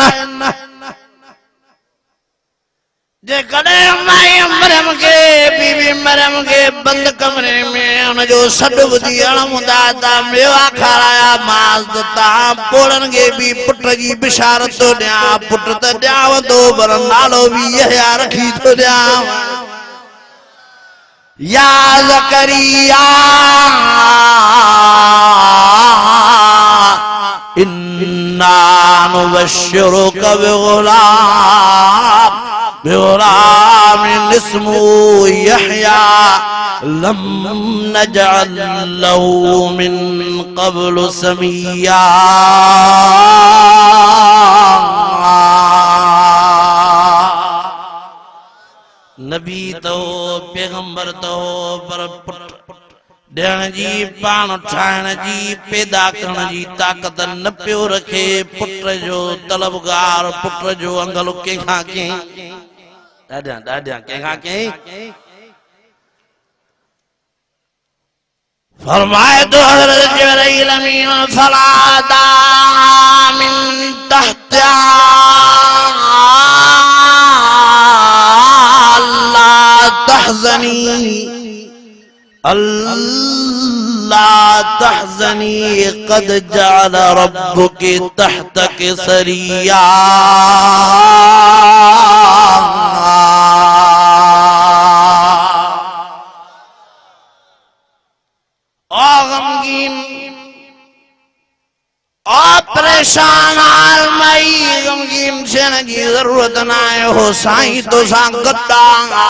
जेकने माई मरियम के बीबी मरियम के बंद कमरे में उन जो सड बुधी अणमुदायदा मेवा खाराया मास दता पोड़न के भी पुट जी बिशारत तो दिया पुट त ॾियाव तो पर नालो भी यहया रखी तो दिया। या ज़करिया इन्ना नुबश्शिरुका बिग़ुलाम इस्मुहु यहया लम नजअल लहू मिन क़ब्लु समिय्या। नबी तो पैगंबर तो पर पुट ॾियण जी पाण ठाहिण जी पैदा करण जी ताक़त न पियो रखे पुट जो तलबगार पुट जो अंगल कंहिंखां कंहिं ॾाढा ॾाढा कंहिंखां कंहिं फरमाए तो हज़रत जिब्राइल अमीन फलादा मिन तहतिहा अल्ला तहज़नी क़द जअल रब्बुकी तहतकी सरिया। परेशान हाल मई गमगीन थियण जी ज़रूरत न आहे हो साईं तोसां गॾांगा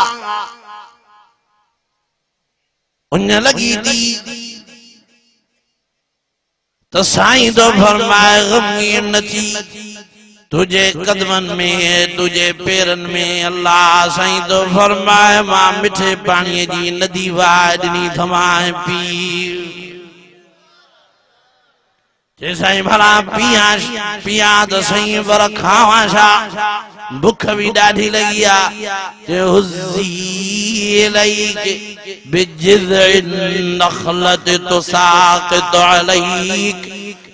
उन लगी थी तो साईं तो फरमाए गमगीन न थी तुझे कदमन में तुझे पेरन में अल्लाह साईं तो फरमाए मां मिठे पानी जी नदी वाह ॾिनी थमाए पी जे साईं भला पिया तो सही पर खावा छा भूख भी ॾाढी लगी आ जे हुज़ी इलैके बिजिज़इन नख़लत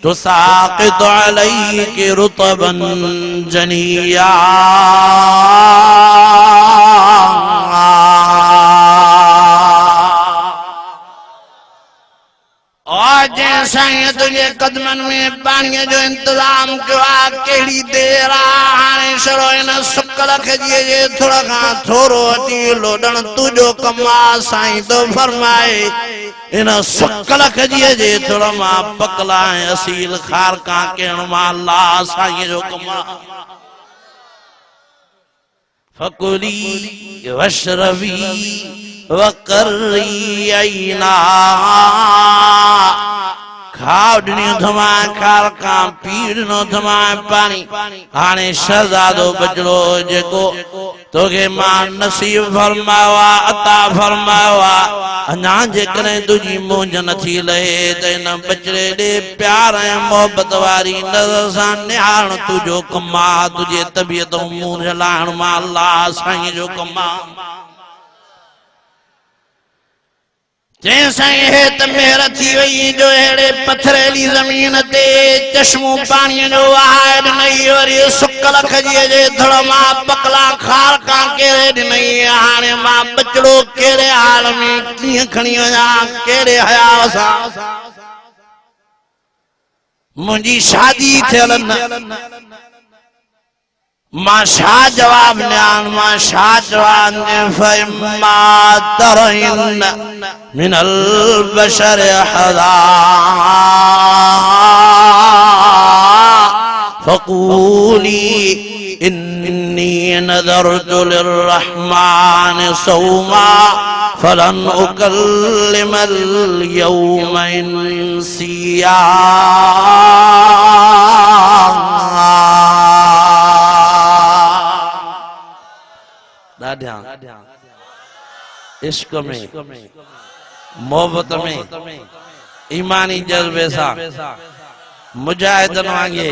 तुसाक़ितु अलैके रुतबन जनिया। साईं तुझे कदमन में पानी जो इंतजाम किया केड़ी देर हाने शरो इन सुकल खजिए जे थोड़ा खां थोरो अची लोडण तुझो कमा साईं तो फरमाए इन सुकल खजिए जे थोड़ा मां पकला असील खार का केण मां अल्लाह साईं जो कमा। फकुली वशरबी वकर्री ऐना खाओ ॾिनियूं थमाए खार का पी ॾिनो थमाए पानी हाणे शहज़ादो बचड़ो जेको तोखे मां नसीब फरमायो आहे अता फरमायो आहे अञा जेकॾहिं तुंहिंजी मुंझ नथी लहे त हिन बचड़े ॾे प्यार ऐं मोहबत वारी नज़र सां निहारण तुंहिंजो कमु आहे तुंहिंजे तबियत मुंहुं हलाइण मां अल्लाह साईं जो कमु आहे। चैं साईं है त मेहर थी वई जो अहिड़े पथरेली ज़मीन ते चश्मो पाणीअ जो वहाए ॾिनई वरी सुकल खजीअ जे धड़ मां पकला खार कां केरे ॾिनई हाणे मां बचड़ो कहिड़े हाल में कीअं खणी वञा कहिड़े हयाव सां मुंहिंजी शादी थियल न मां छा जवाब ॾियां मां छा जवाब ॾियां फइम्मा तरइन मिनल बशर हदा फकूली इन्नी नज़रतु लिर्रहमान सौमा फलन उकल्लिमल यौम इंसिया इश्क में मोहब्बत में ईमानी जज्बे सा मुजाहिदन वांगे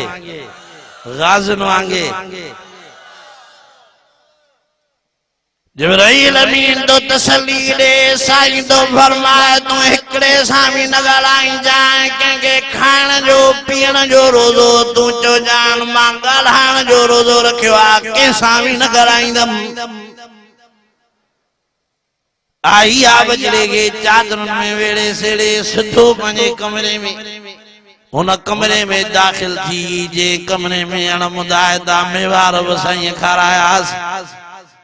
गाज़िन वांगे जिब्राईल अमीन तो तसल्ली दे साईं तो फरमाए तू हिकड़े सामी न ॻाल्हाई जाए कंहिंखे खाइण जो पीअण जो रोज़ो तू चो जान मां ॻाल्हाइण जो रोज़ो रखियो आहे कंहिं सामी न ॻाल्हाईंदमि आई आ बजड़े के चादरुनि में वेड़े सेड़े सिधो पंहिंजे कमरे में उन कमरे में दाखिल थी जे कमरे में अणमुदायदा मेवार वसाईं खारायास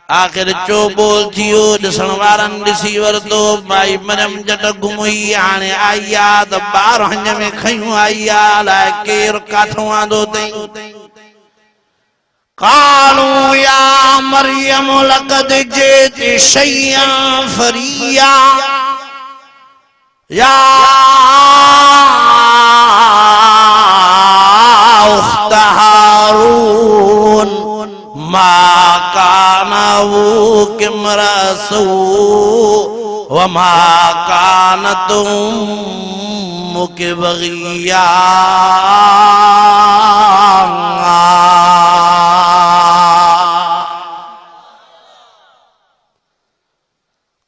आखिर चो बोल थियो ॾिसण वारनि ॾिसी वरतो भाई मरियम जट घुमई हाणे आई आ त ॿार हंज में खयूं आई आ अलाए केरु काथों आंदो तई कालू या मरियम लक़द जिति शय्यन फरिया या उख्त हारून मा कान अबूक इम्रअ व मा कानत उम्मुक बगिया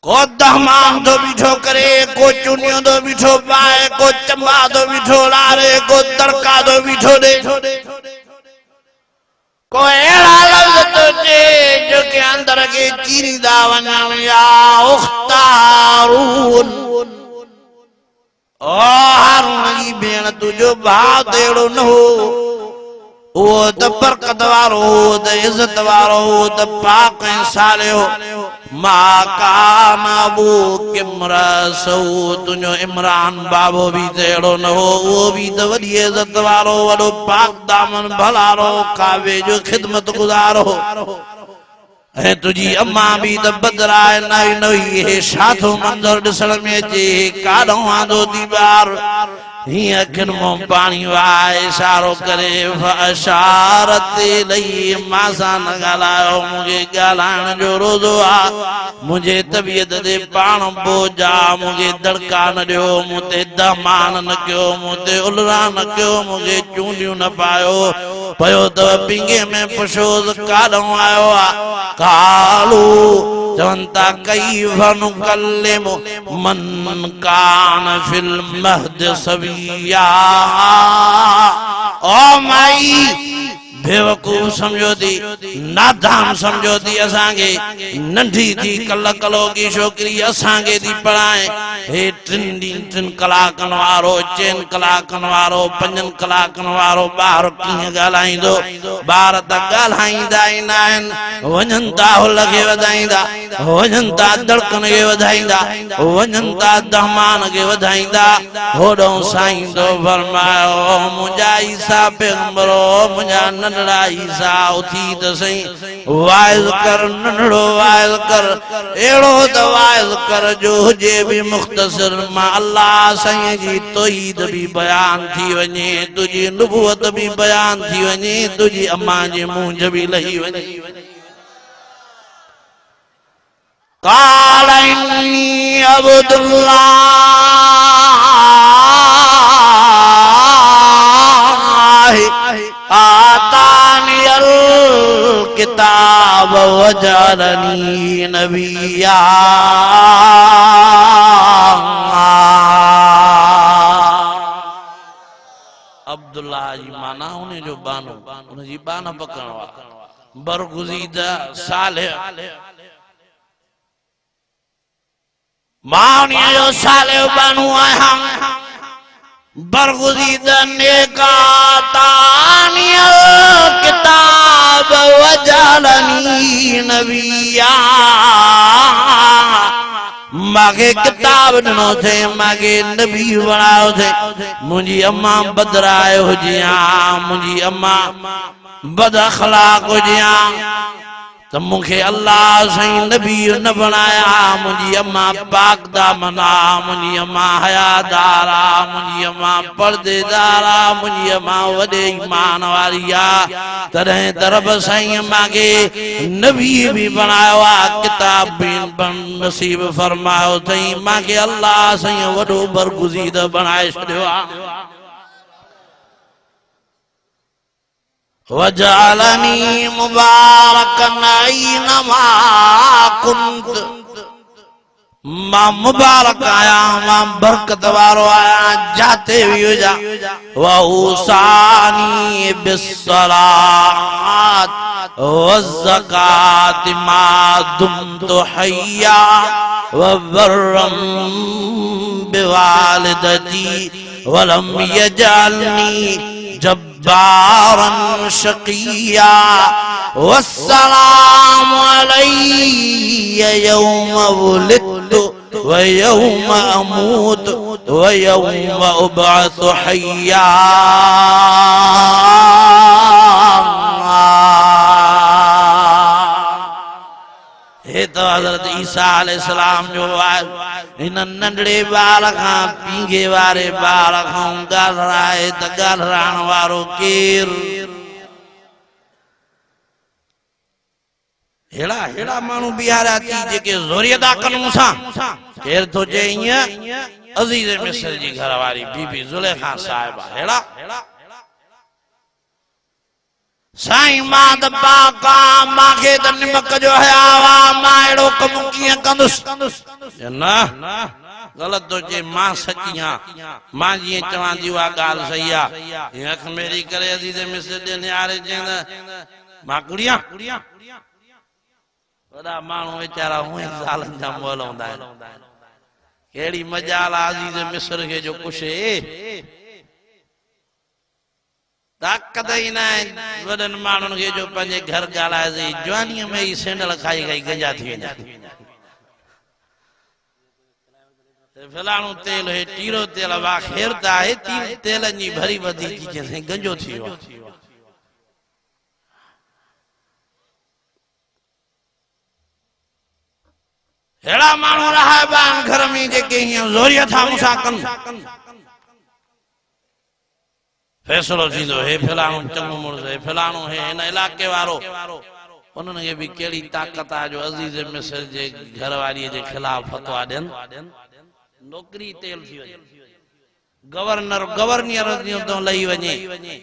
को दहमाम दो बिठो करे को चुनियों दो बिठो पाए को चंबा दो बिठो लारे को तड़का दो बिठो दे को एड़ा लफ्ज़ तो चे जो के अंदर के चीरी दावन या उख्त हारून ओ हारून की भेण तुझो भाव तेड़ो न हो वो त बरकत वारो हो त इज्जत वारो हो त पाक ऐं सालियो मा कान अबूक इम्रअ तुझो इमरान बाबो भी तेड़ो न हो वो भी त वॾी इज्जत वारो वॾो पाक दामन भलारो काबे जो खिदमत गुज़ारो ऐं तुझी अम्मा भी त बदराए नई नई हे छा थो मंज़र ॾिसण में अचे काॾों आंदो थी ॿार ही अखिन मों पानी वाए इशारो करे फअशारत इलैहि मासा न ॻाल्हायो मुझे ॻाल्हाइण जो रोज़ो आ मुझे तबियत दे पाण बोजा मुझे दड़का न ॾियो मुते दमान न कयो मुते उलरा न कयो मुझे चूंडियूं न पायो पयो त पिंगे में पुछोस काॾों आयो आ कालू चवंता कैफ़ नुकल्लिमु मन कान फिल महद सबिया ओ माई बेवकूफ समझो थी नादान समझो थी असांखे नंढी थी कल कलोगी छोकरी असांखे थी पढ़ाए हे टिन कलाकनि वारो 4 कलाकनि वारो 5 कलाकनि वारो ॿार कीअं ॻाल्हाईंदो ॿार त ॻाल्हाईंदा ई न आहिनि वञनि था हुल खे वधाईंदा वञनि था धड़कन खे वधाईंदा वञनि था दहमान खे वधाईंदा होॾो साईं तो फरमायो मुंहिंजा ईसा पैगंबरो मुंहिंजा नंढड़ा ईसा उथी त सही वाइज़ कर नंढड़ो वाइज़ कर अहिड़ो त वाइज़ कर जो हुजे भी मुख्तसर मां अल्लाह साईं जी तौहीद भी बयान थी वञे तुझी नुबुवत भी बयान थी वञे तुझी अम्मा जी मुंझ भी लही वञे काल इन्नी अब्दुल्लाह आतानियल किताब वजअलनी नबिया अब्दुल्ला जी माना उन्हें जो बानो उन्हें जी बाना पकड़वा बरगुजीदा सालिह मानिया जो सालिह बानो आया बरगुजीदा नेका तानिया किताब वजालनी नबिया मागे किताब ॾिनो थे मागे नबी बणायो थे मुंहिंजी अम्मा बदराए हुजिया मुंहिंजी अम्मा बद अखलाक हुजिया त मूंखे अल्लाह साईं नबी न बणाया मुंहिंजी अम्मा पाक दामना मुंहिंजी अम्मा हयादार आ मुंहिंजी अम्मा पर्देदार आ मुंहिंजी अम्मा वॾे ईमान वारी आ तॾहिं त रब साईं मांखे नबी भी बणायो आ किताब भी नसीब फरमायो अथई मांखे अल्लाह साईं वॾो बरगुज़ीद बणाए छॾियो आहे वजालनी मुबारकन ऐनमा कुंत मां मुबारक आया मां बरकत वारो आया जाते भी हो जा वहुसानी बिस्सलात वज़कात मा दुमतु हय्या वबर्रम बिवालिदती वलम यजअलनी जब्बारन शकिया वस्सलाम अलैया यौम वुलिदतु व यौम अमूत व यौम उबअसु हय्या हे तो हजरत ईसा अलैहिस्सलाम जो इन नंढड़े बार खां पींगे वारे बार खां ॻाल्हाए त ॻाल्हाइण वारो केर हेड़ा हेड़ा माण्हू बीहारिया थी जेके ज़ोरियत कनि मूंसां केर थो चए ईअं अज़ीज़ मिस्र जी घरवारी बीबी ज़ुलेखा साहिबा हेड़ा साईं मां त पाका मांखे त निमक जो हयावा मां अहिड़ो कम कीअं कंदुसि न गलत थो चए मां सची आहियां मां जीअं चवां थी उहा ॻाल्हि सही आहे अख मेरी करे अज़ीज़ मिस्र जे नियारे चवंदा मां कुड़िया वॾा माण्हू वीचारा हूअं ई ज़ालनि जा मोल हूंदा आहिनि कहिड़ी मजाल आहे अज़ीज़ मिस्र खे जो कुछ ताक़त ही ना वडन माण्हुनि खे जो पंहिंजे घर ॻाल्हाइजे जवानीअ में ई सैंडल खाई खाई गंजा थी वेंदा फलाणो तेल हे टीरो तेल वाह ख़ैर त आहे तेलनि जी भरी वधी थी चए गंजो थी वियो हेड़ा माण्हू रहाइबा घर में जेके हीअं ज़ोरियत मूंसां कनि फैसलो थींदो हे फलाणो चङो मुड़ुस हे फलाणो हे हिन इलाके वारो उन्हनि खे बि कहिड़ी ताक़त आहे जो अज़ीज़ मिस्र जे घरवारीअ जे ख़िलाफ़ फतवा ॾियनि नौकरी तेल थी वञे गवर्नर तो लही वञे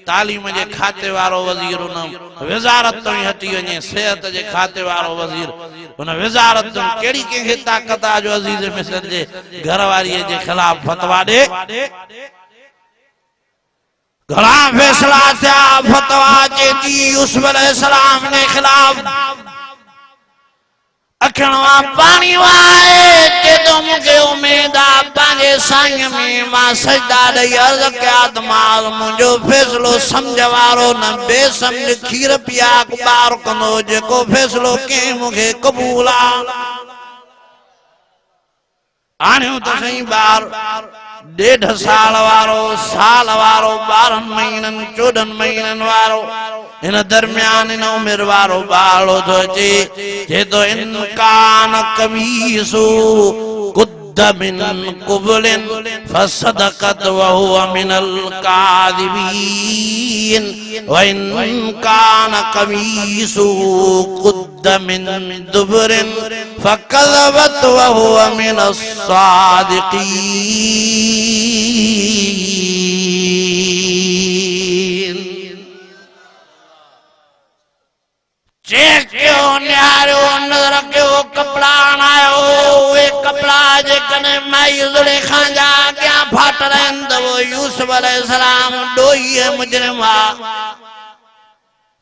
तालीम जे खाते वारो वज़ीर उन वज़ारत तो हटी वञे सेहत जे खाते वारो वज़ीर उन वज़ारत तो कहिड़ी कंहिंखे ताक़त आहे जो अज़ीज़ मिस्र जे घरवारीअ जे ख़िलाफ़ फतवा ॾे घणा फैसला थिया फतवा अचे थी यूसुफ अलैहिस्सलाम ने खिलाफ अखणवा पानी वाए के तो मुझे उम्मीद आ पंहिंजे साईं में मां सजदा ॾेई अर्ज़ कया त मां मुंहिंजो फैसलो समझ वारो न बेसमझ खीर पिया ॿार कंदो जेको फैसलो कंहिं मूंखे क़बूल आहे आणियो त सही ॿार 1.5 साल वारो 12 महीननि 14 महीननि वारो इन दरमियान इन उमिर वारो बालो तो अचे जे तो इनकान कमीसु कुद्द मिन कुबलिन फसदकत वहुव मिनल कादिबीन व इनकान कमीसु कुद्द मिन दुबरिन फकज़बत वहुव मिनस सादिकीन चेक क्यों न्यारो नजर क्यों कपड़ा आयो वे कपड़ा जे कने माई ज़ुलेखा जा क्या फाट रहन तो वो यूसुफ अलैहिस्सलाम डोई है मुजरिमा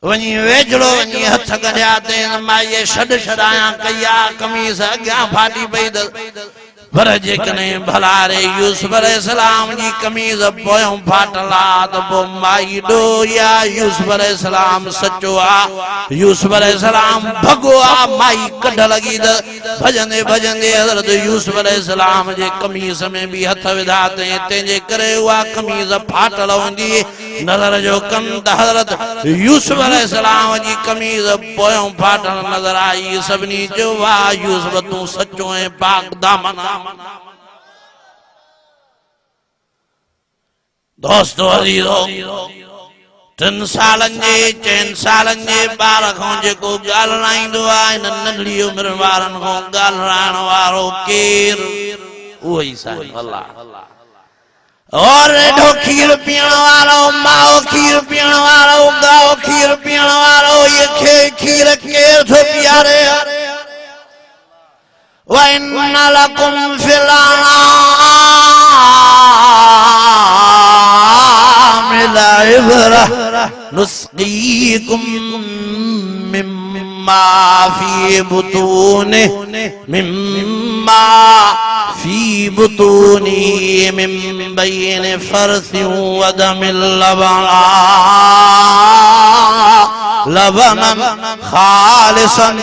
वनी वेजड़ो वनी हथ गड्या ते माई छड छडाया कया कमीज अग्या फाटी पई पर जे कने भला रे यूसुफ अलैहिस्सलाम जी कमीज पोयों फाटला तो वो माई डो या यूसुफ अलैहिस्सलाम सच्चो आ यूसुफ अलैहिस्सलाम भगो आ माई कढ लगी भजंदे भजंदे हजरत यूसुफ अलैहिस्सलाम जे कमीज में भी हथ विधाते तेजे करे हुआ कमीज फाटल हुंदी नजर जो कन हजरत यूसुफ अलैहिस्सलाम जी कमीज पोयों फाटल नजर आई सबनी जो वाह यूसुफ तू सच्चो है पाक दामन दोस्तों अजीजो 3 सालन जे 4 सालन जे बार खां जेको ॻाल्हाईंदो आहे इन नंढड़ी उमिरि वारनि खां ॻाल्हाइण वारो केर उहो ई साईं अल्लाह और एडो खीर पीण वारो माओ खीर पीण वारो गाओ खीर पीण वारो ये खीर केर थो पियारे व इन्न लकुम फिल नुस्कीकुम मिम्मा फी बुतूनी मिन बैन फरसिन व दमिल लबनन खालिसन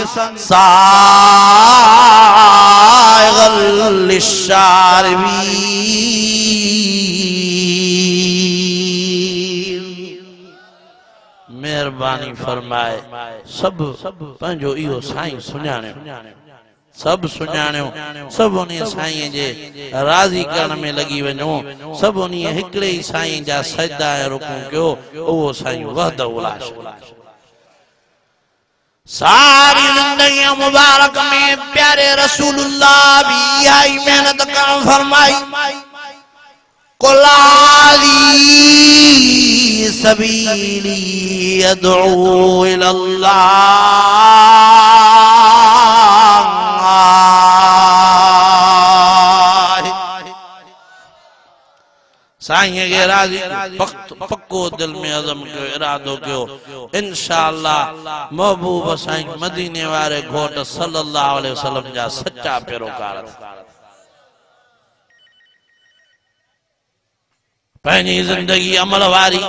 साइगल लिश्शारिबीन मेहरबानी फरमाए सब पंजो इहो साईं सुञाणियो सब सुञाणियो सब उन साईं जे राज़ी करण में लगी वञो सब उन हिकड़े ही साईं जा सजदा ऐं रुकू कयो उहो साईं वहदहु ला शरीक सारी जिंदगी मुबारक में प्यारे रसूलुल्लाह भी यही मेहनत कर फरमाई कुलाली सबीली अदऊ इलल्लाह साईं के राजी पक्को दिल में अज़म कयो इरादो कयो इंशाअल्लाह महबूब साईं मदीने वाले घोट सल्लल्लाहु अलैहि वसल्लम जा सच्चा पैरोकार पैनी जिंदगी अमल वारी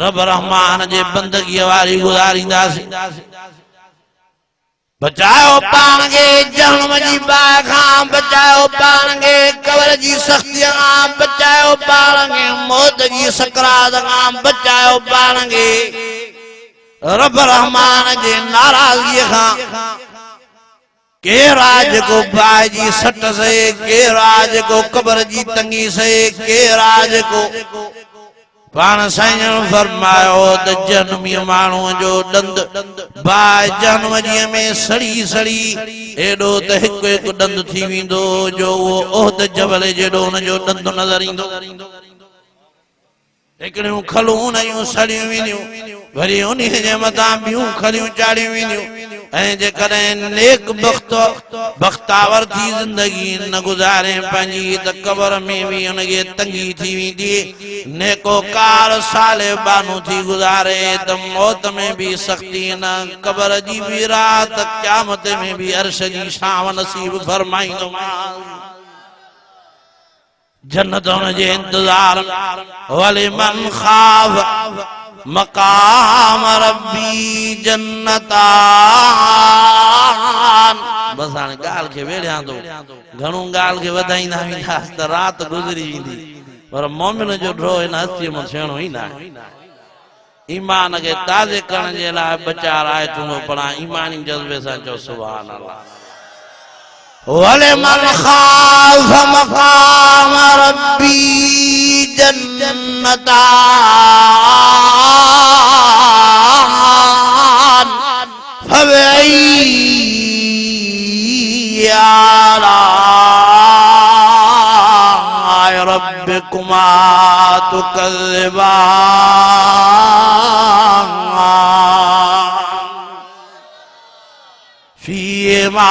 रब रहमान जे बंदगी वारी गुजारींदासीं बचाओ पान के जहन्नम जी बाह खां बचाओ पान के कब्र जी सख्ती खां बचाओ पान के मौत जी सकरात खां बचाओ पान के रब रहमान जे नाराज़गी खां के राज को बाजी सट से के राज को कब्र जी तंगी से के राज को पान साईं फरमायो त जन्मी माण्हू जो दंद बाय जन्म जी में सड़ी सड़ी एडो त हिकु हिकु दंद थी विंदो जो वो ओहद जबल जेडो उन जो दंद नजर ईंदो हिकड़ियूं खलूं नयूं सड़ियूं वेंदियूं वरी उन जे मथां ॿियूं खलियूं चाढ़ियूं वेंदियूं ऐं जेकॾहिं नेक बख्तावर थी जिंदगी न गुज़ारे पंहिंजी त कब्र में भी उनखे तंगी थी वेंदी नेकोकार साले बानू थी गुज़ारे त मौत में भी सख्ती न कब्र जी भी रात क़यामत में भी अर्श जी छांव नसीब फरमाईंदो जन्नत जे इंतजार वली मन खाफ मकाम रब्बी जन्नतान बस हाणे ॻाल्हि खे वेड़ियां थो घणो ॻाल्हि खे वधाईंदा वेंदासीं त राति गुज़री वेंदी पर मोमिन जो ड्रो हिन हस्तीअ में थियणो ई न आहे ईमान खे ताज़े करण जे लाइ बचार आयतूं पढ़ां ईमानी जज़्बे सां चओ सुभान अल्लाह वलिमन खाफ मकाम रब्बी जन्नतान फबअय्यि आलाइ रब्बिकुमा तुकज़्ज़िबान फीहिमा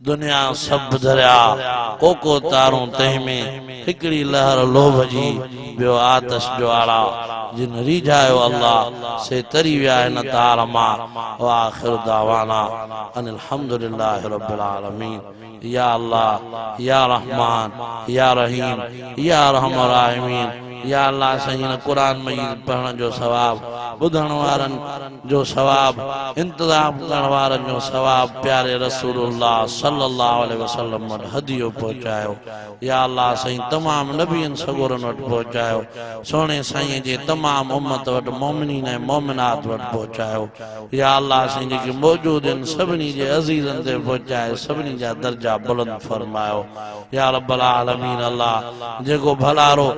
दुनिया सब दरिया कोको तारों तह में हिकड़ी लहर लोभ जी बियो आतश जो आला जिन रिझायो अल्लाह से तरी विया इन तार मां व आखिर दावाना अनिल हम्दुलिल्लाहि रब्बिल आलमीन या अल्लाह या रहमान या रहीम या रहमान राहिमीन या अल्लाह सही कुरान मजीद पढ़ण जो सवाब बुधण वारन जो सवाब इंतजाम करण वारन जो सवाब प्यारे रसूलुल्लाह सल्लल्लाहु अलैहि वसल्लम वटि हदियो पहुंचायो या अल्लाह सही तमाम नबियन सगोरन वटि पहुंचायो सोने साईं जे तमाम उम्मत वटि मोमिनीन ऐं मोमिनात वटि पहुंचायो या अल्लाह सही जेके मौजूद आहिनि सभिनी जे अज़ीज़न ते पहुंचाए सभिनी जा दर्जा बुलंद फरमायो या रब्बल आलमीन अल्लाह जेको भलारो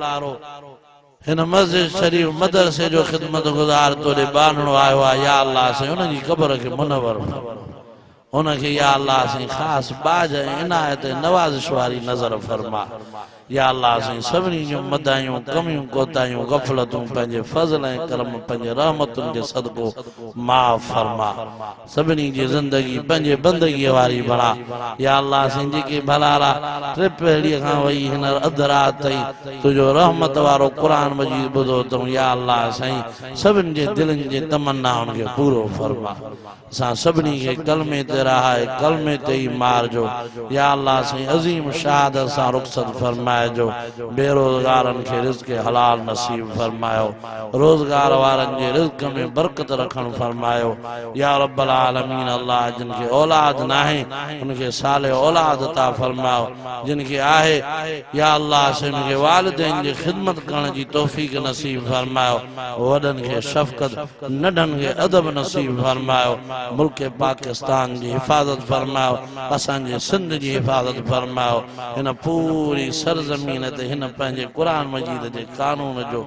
हिन मस्जिद शरीफ मदरसे जो खिदमत गुजार तोड़े बानणो आयो आहे या अल्लाह से उनजी क़ब्र खे मुनव्वर उनखे या अल्लाह से खास बाज इनायत नवाज़िश वारी नज़र फरमा या अल्लाह से सभिनी जूं मदायूं कमियूं कोतायूं गफ़लतूं पंहिंजे फज़ल ऐं करम पंहिंजे रहमतुनि जे सदको माफ़ फरमा सभिनी जी ज़िंदगी पंहिंजे बंदगीअ वारी बणा या अल्लाह से जेके भलारा टे पीढ़ीअ खां वई हिन अध रात ताईं तुंहिंजो रहमत वारो क़ुरान मजीद ॿुधो अथऊं या अल्लाह साईं सभिनी जे दिलनि जे तमन्नाउनि खे पूरो फरमा असां सभिनी खे कलमे ते रहाए कलमे ते ई मारजो या अल्लाह साईं अज़ीम शहादत सां रुख़सत फरमाइजो बेरोज़गारनि खे रिज़्क़ हलाल नसीब फरमायो रोज़गार वारनि जे रिज़्क़ में बरकत रखण फरमायो या रब्बल आलमीन अल्लाह जिन खे औलाद नाहे उनखे साले औलाद अता फरमायो जिन खे आहे या अल्लाह से उनखे वालिदैन जी ख़िदमत करण जी तौफ़ीक़ नसीब फरमायो वॾनि खे शफ़क़त नंढनि खे अदब नसीब फरमायो मुल्क पाकिस्तान जी हिफ़ाज़त फरमायो असांजे सिंध जी हिफ़ाज़त फरमायो हिन पूरी सरज़मीन ते हिन पंहिंजे क़ुरान मजीद जे कानून जो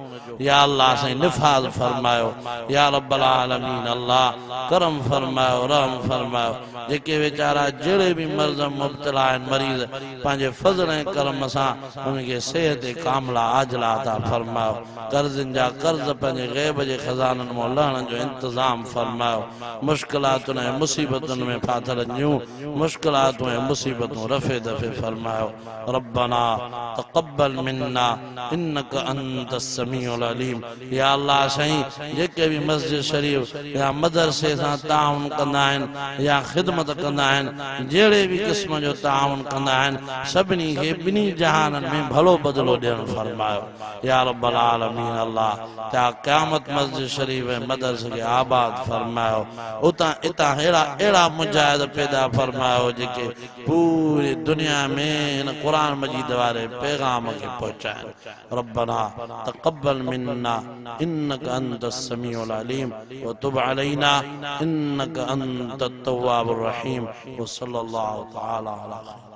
या अल्लाह से निफ़ाज़ फरमायो या रब्बल आलमीन अल्लाह करम फरमायो रहम फरमायो जेके वीचारा जहिड़े बि मर्ज़ मुब्तला आहिनि मरीज़ पंहिंजे फज़ल ऐं करम सां उनखे सेहत कामिला आजिला अता फरमायो कर्ज़नि जा कर्ज़ पंहिंजे ग़ैब जे ख़ज़ाननि मां लहण जो इंतज़ाम फरमायो मुश्किलातुनि ऐं मुसीबतुनि में फाथल न्यू मुश्किलातूं ऐं मुसीबतूं रफ़े दफ़े फरमायो रब्बना तक़ब्बल मिन्ना इन्नका अंतस समीउल अलीम या अल्लाह साईं जेके भी मस्जिद शरीफ या मदरसे सां ताउन कंदा आहिनि या ख़िदमत कंदा आहिनि जहिड़े भी क़िस्म जो ताउन कंदा आहिनि सभिनी खे ॿिन्ही जहाननि में भलो बदिलो ॾियणु फरमायो या रब्बल आलमीन अल्लाह त्या क़यामत मस्जिद शरीफ ऐं मदरसे खे आबाद फरमायो उतां इतां अहिड़ा मुजाहिद पैदा फरमायो जेके पूरी दुनिया में इन क़ुरान मजीद वारे पैगाम के पहुंचाए रब्बना तक़ब्बल मिन्ना इन्नका अंतस समीउल अलीम व तुब अलैना इन्नका अंतत तव्वाबुर रहीम व सल्लल्लाहु तआला अला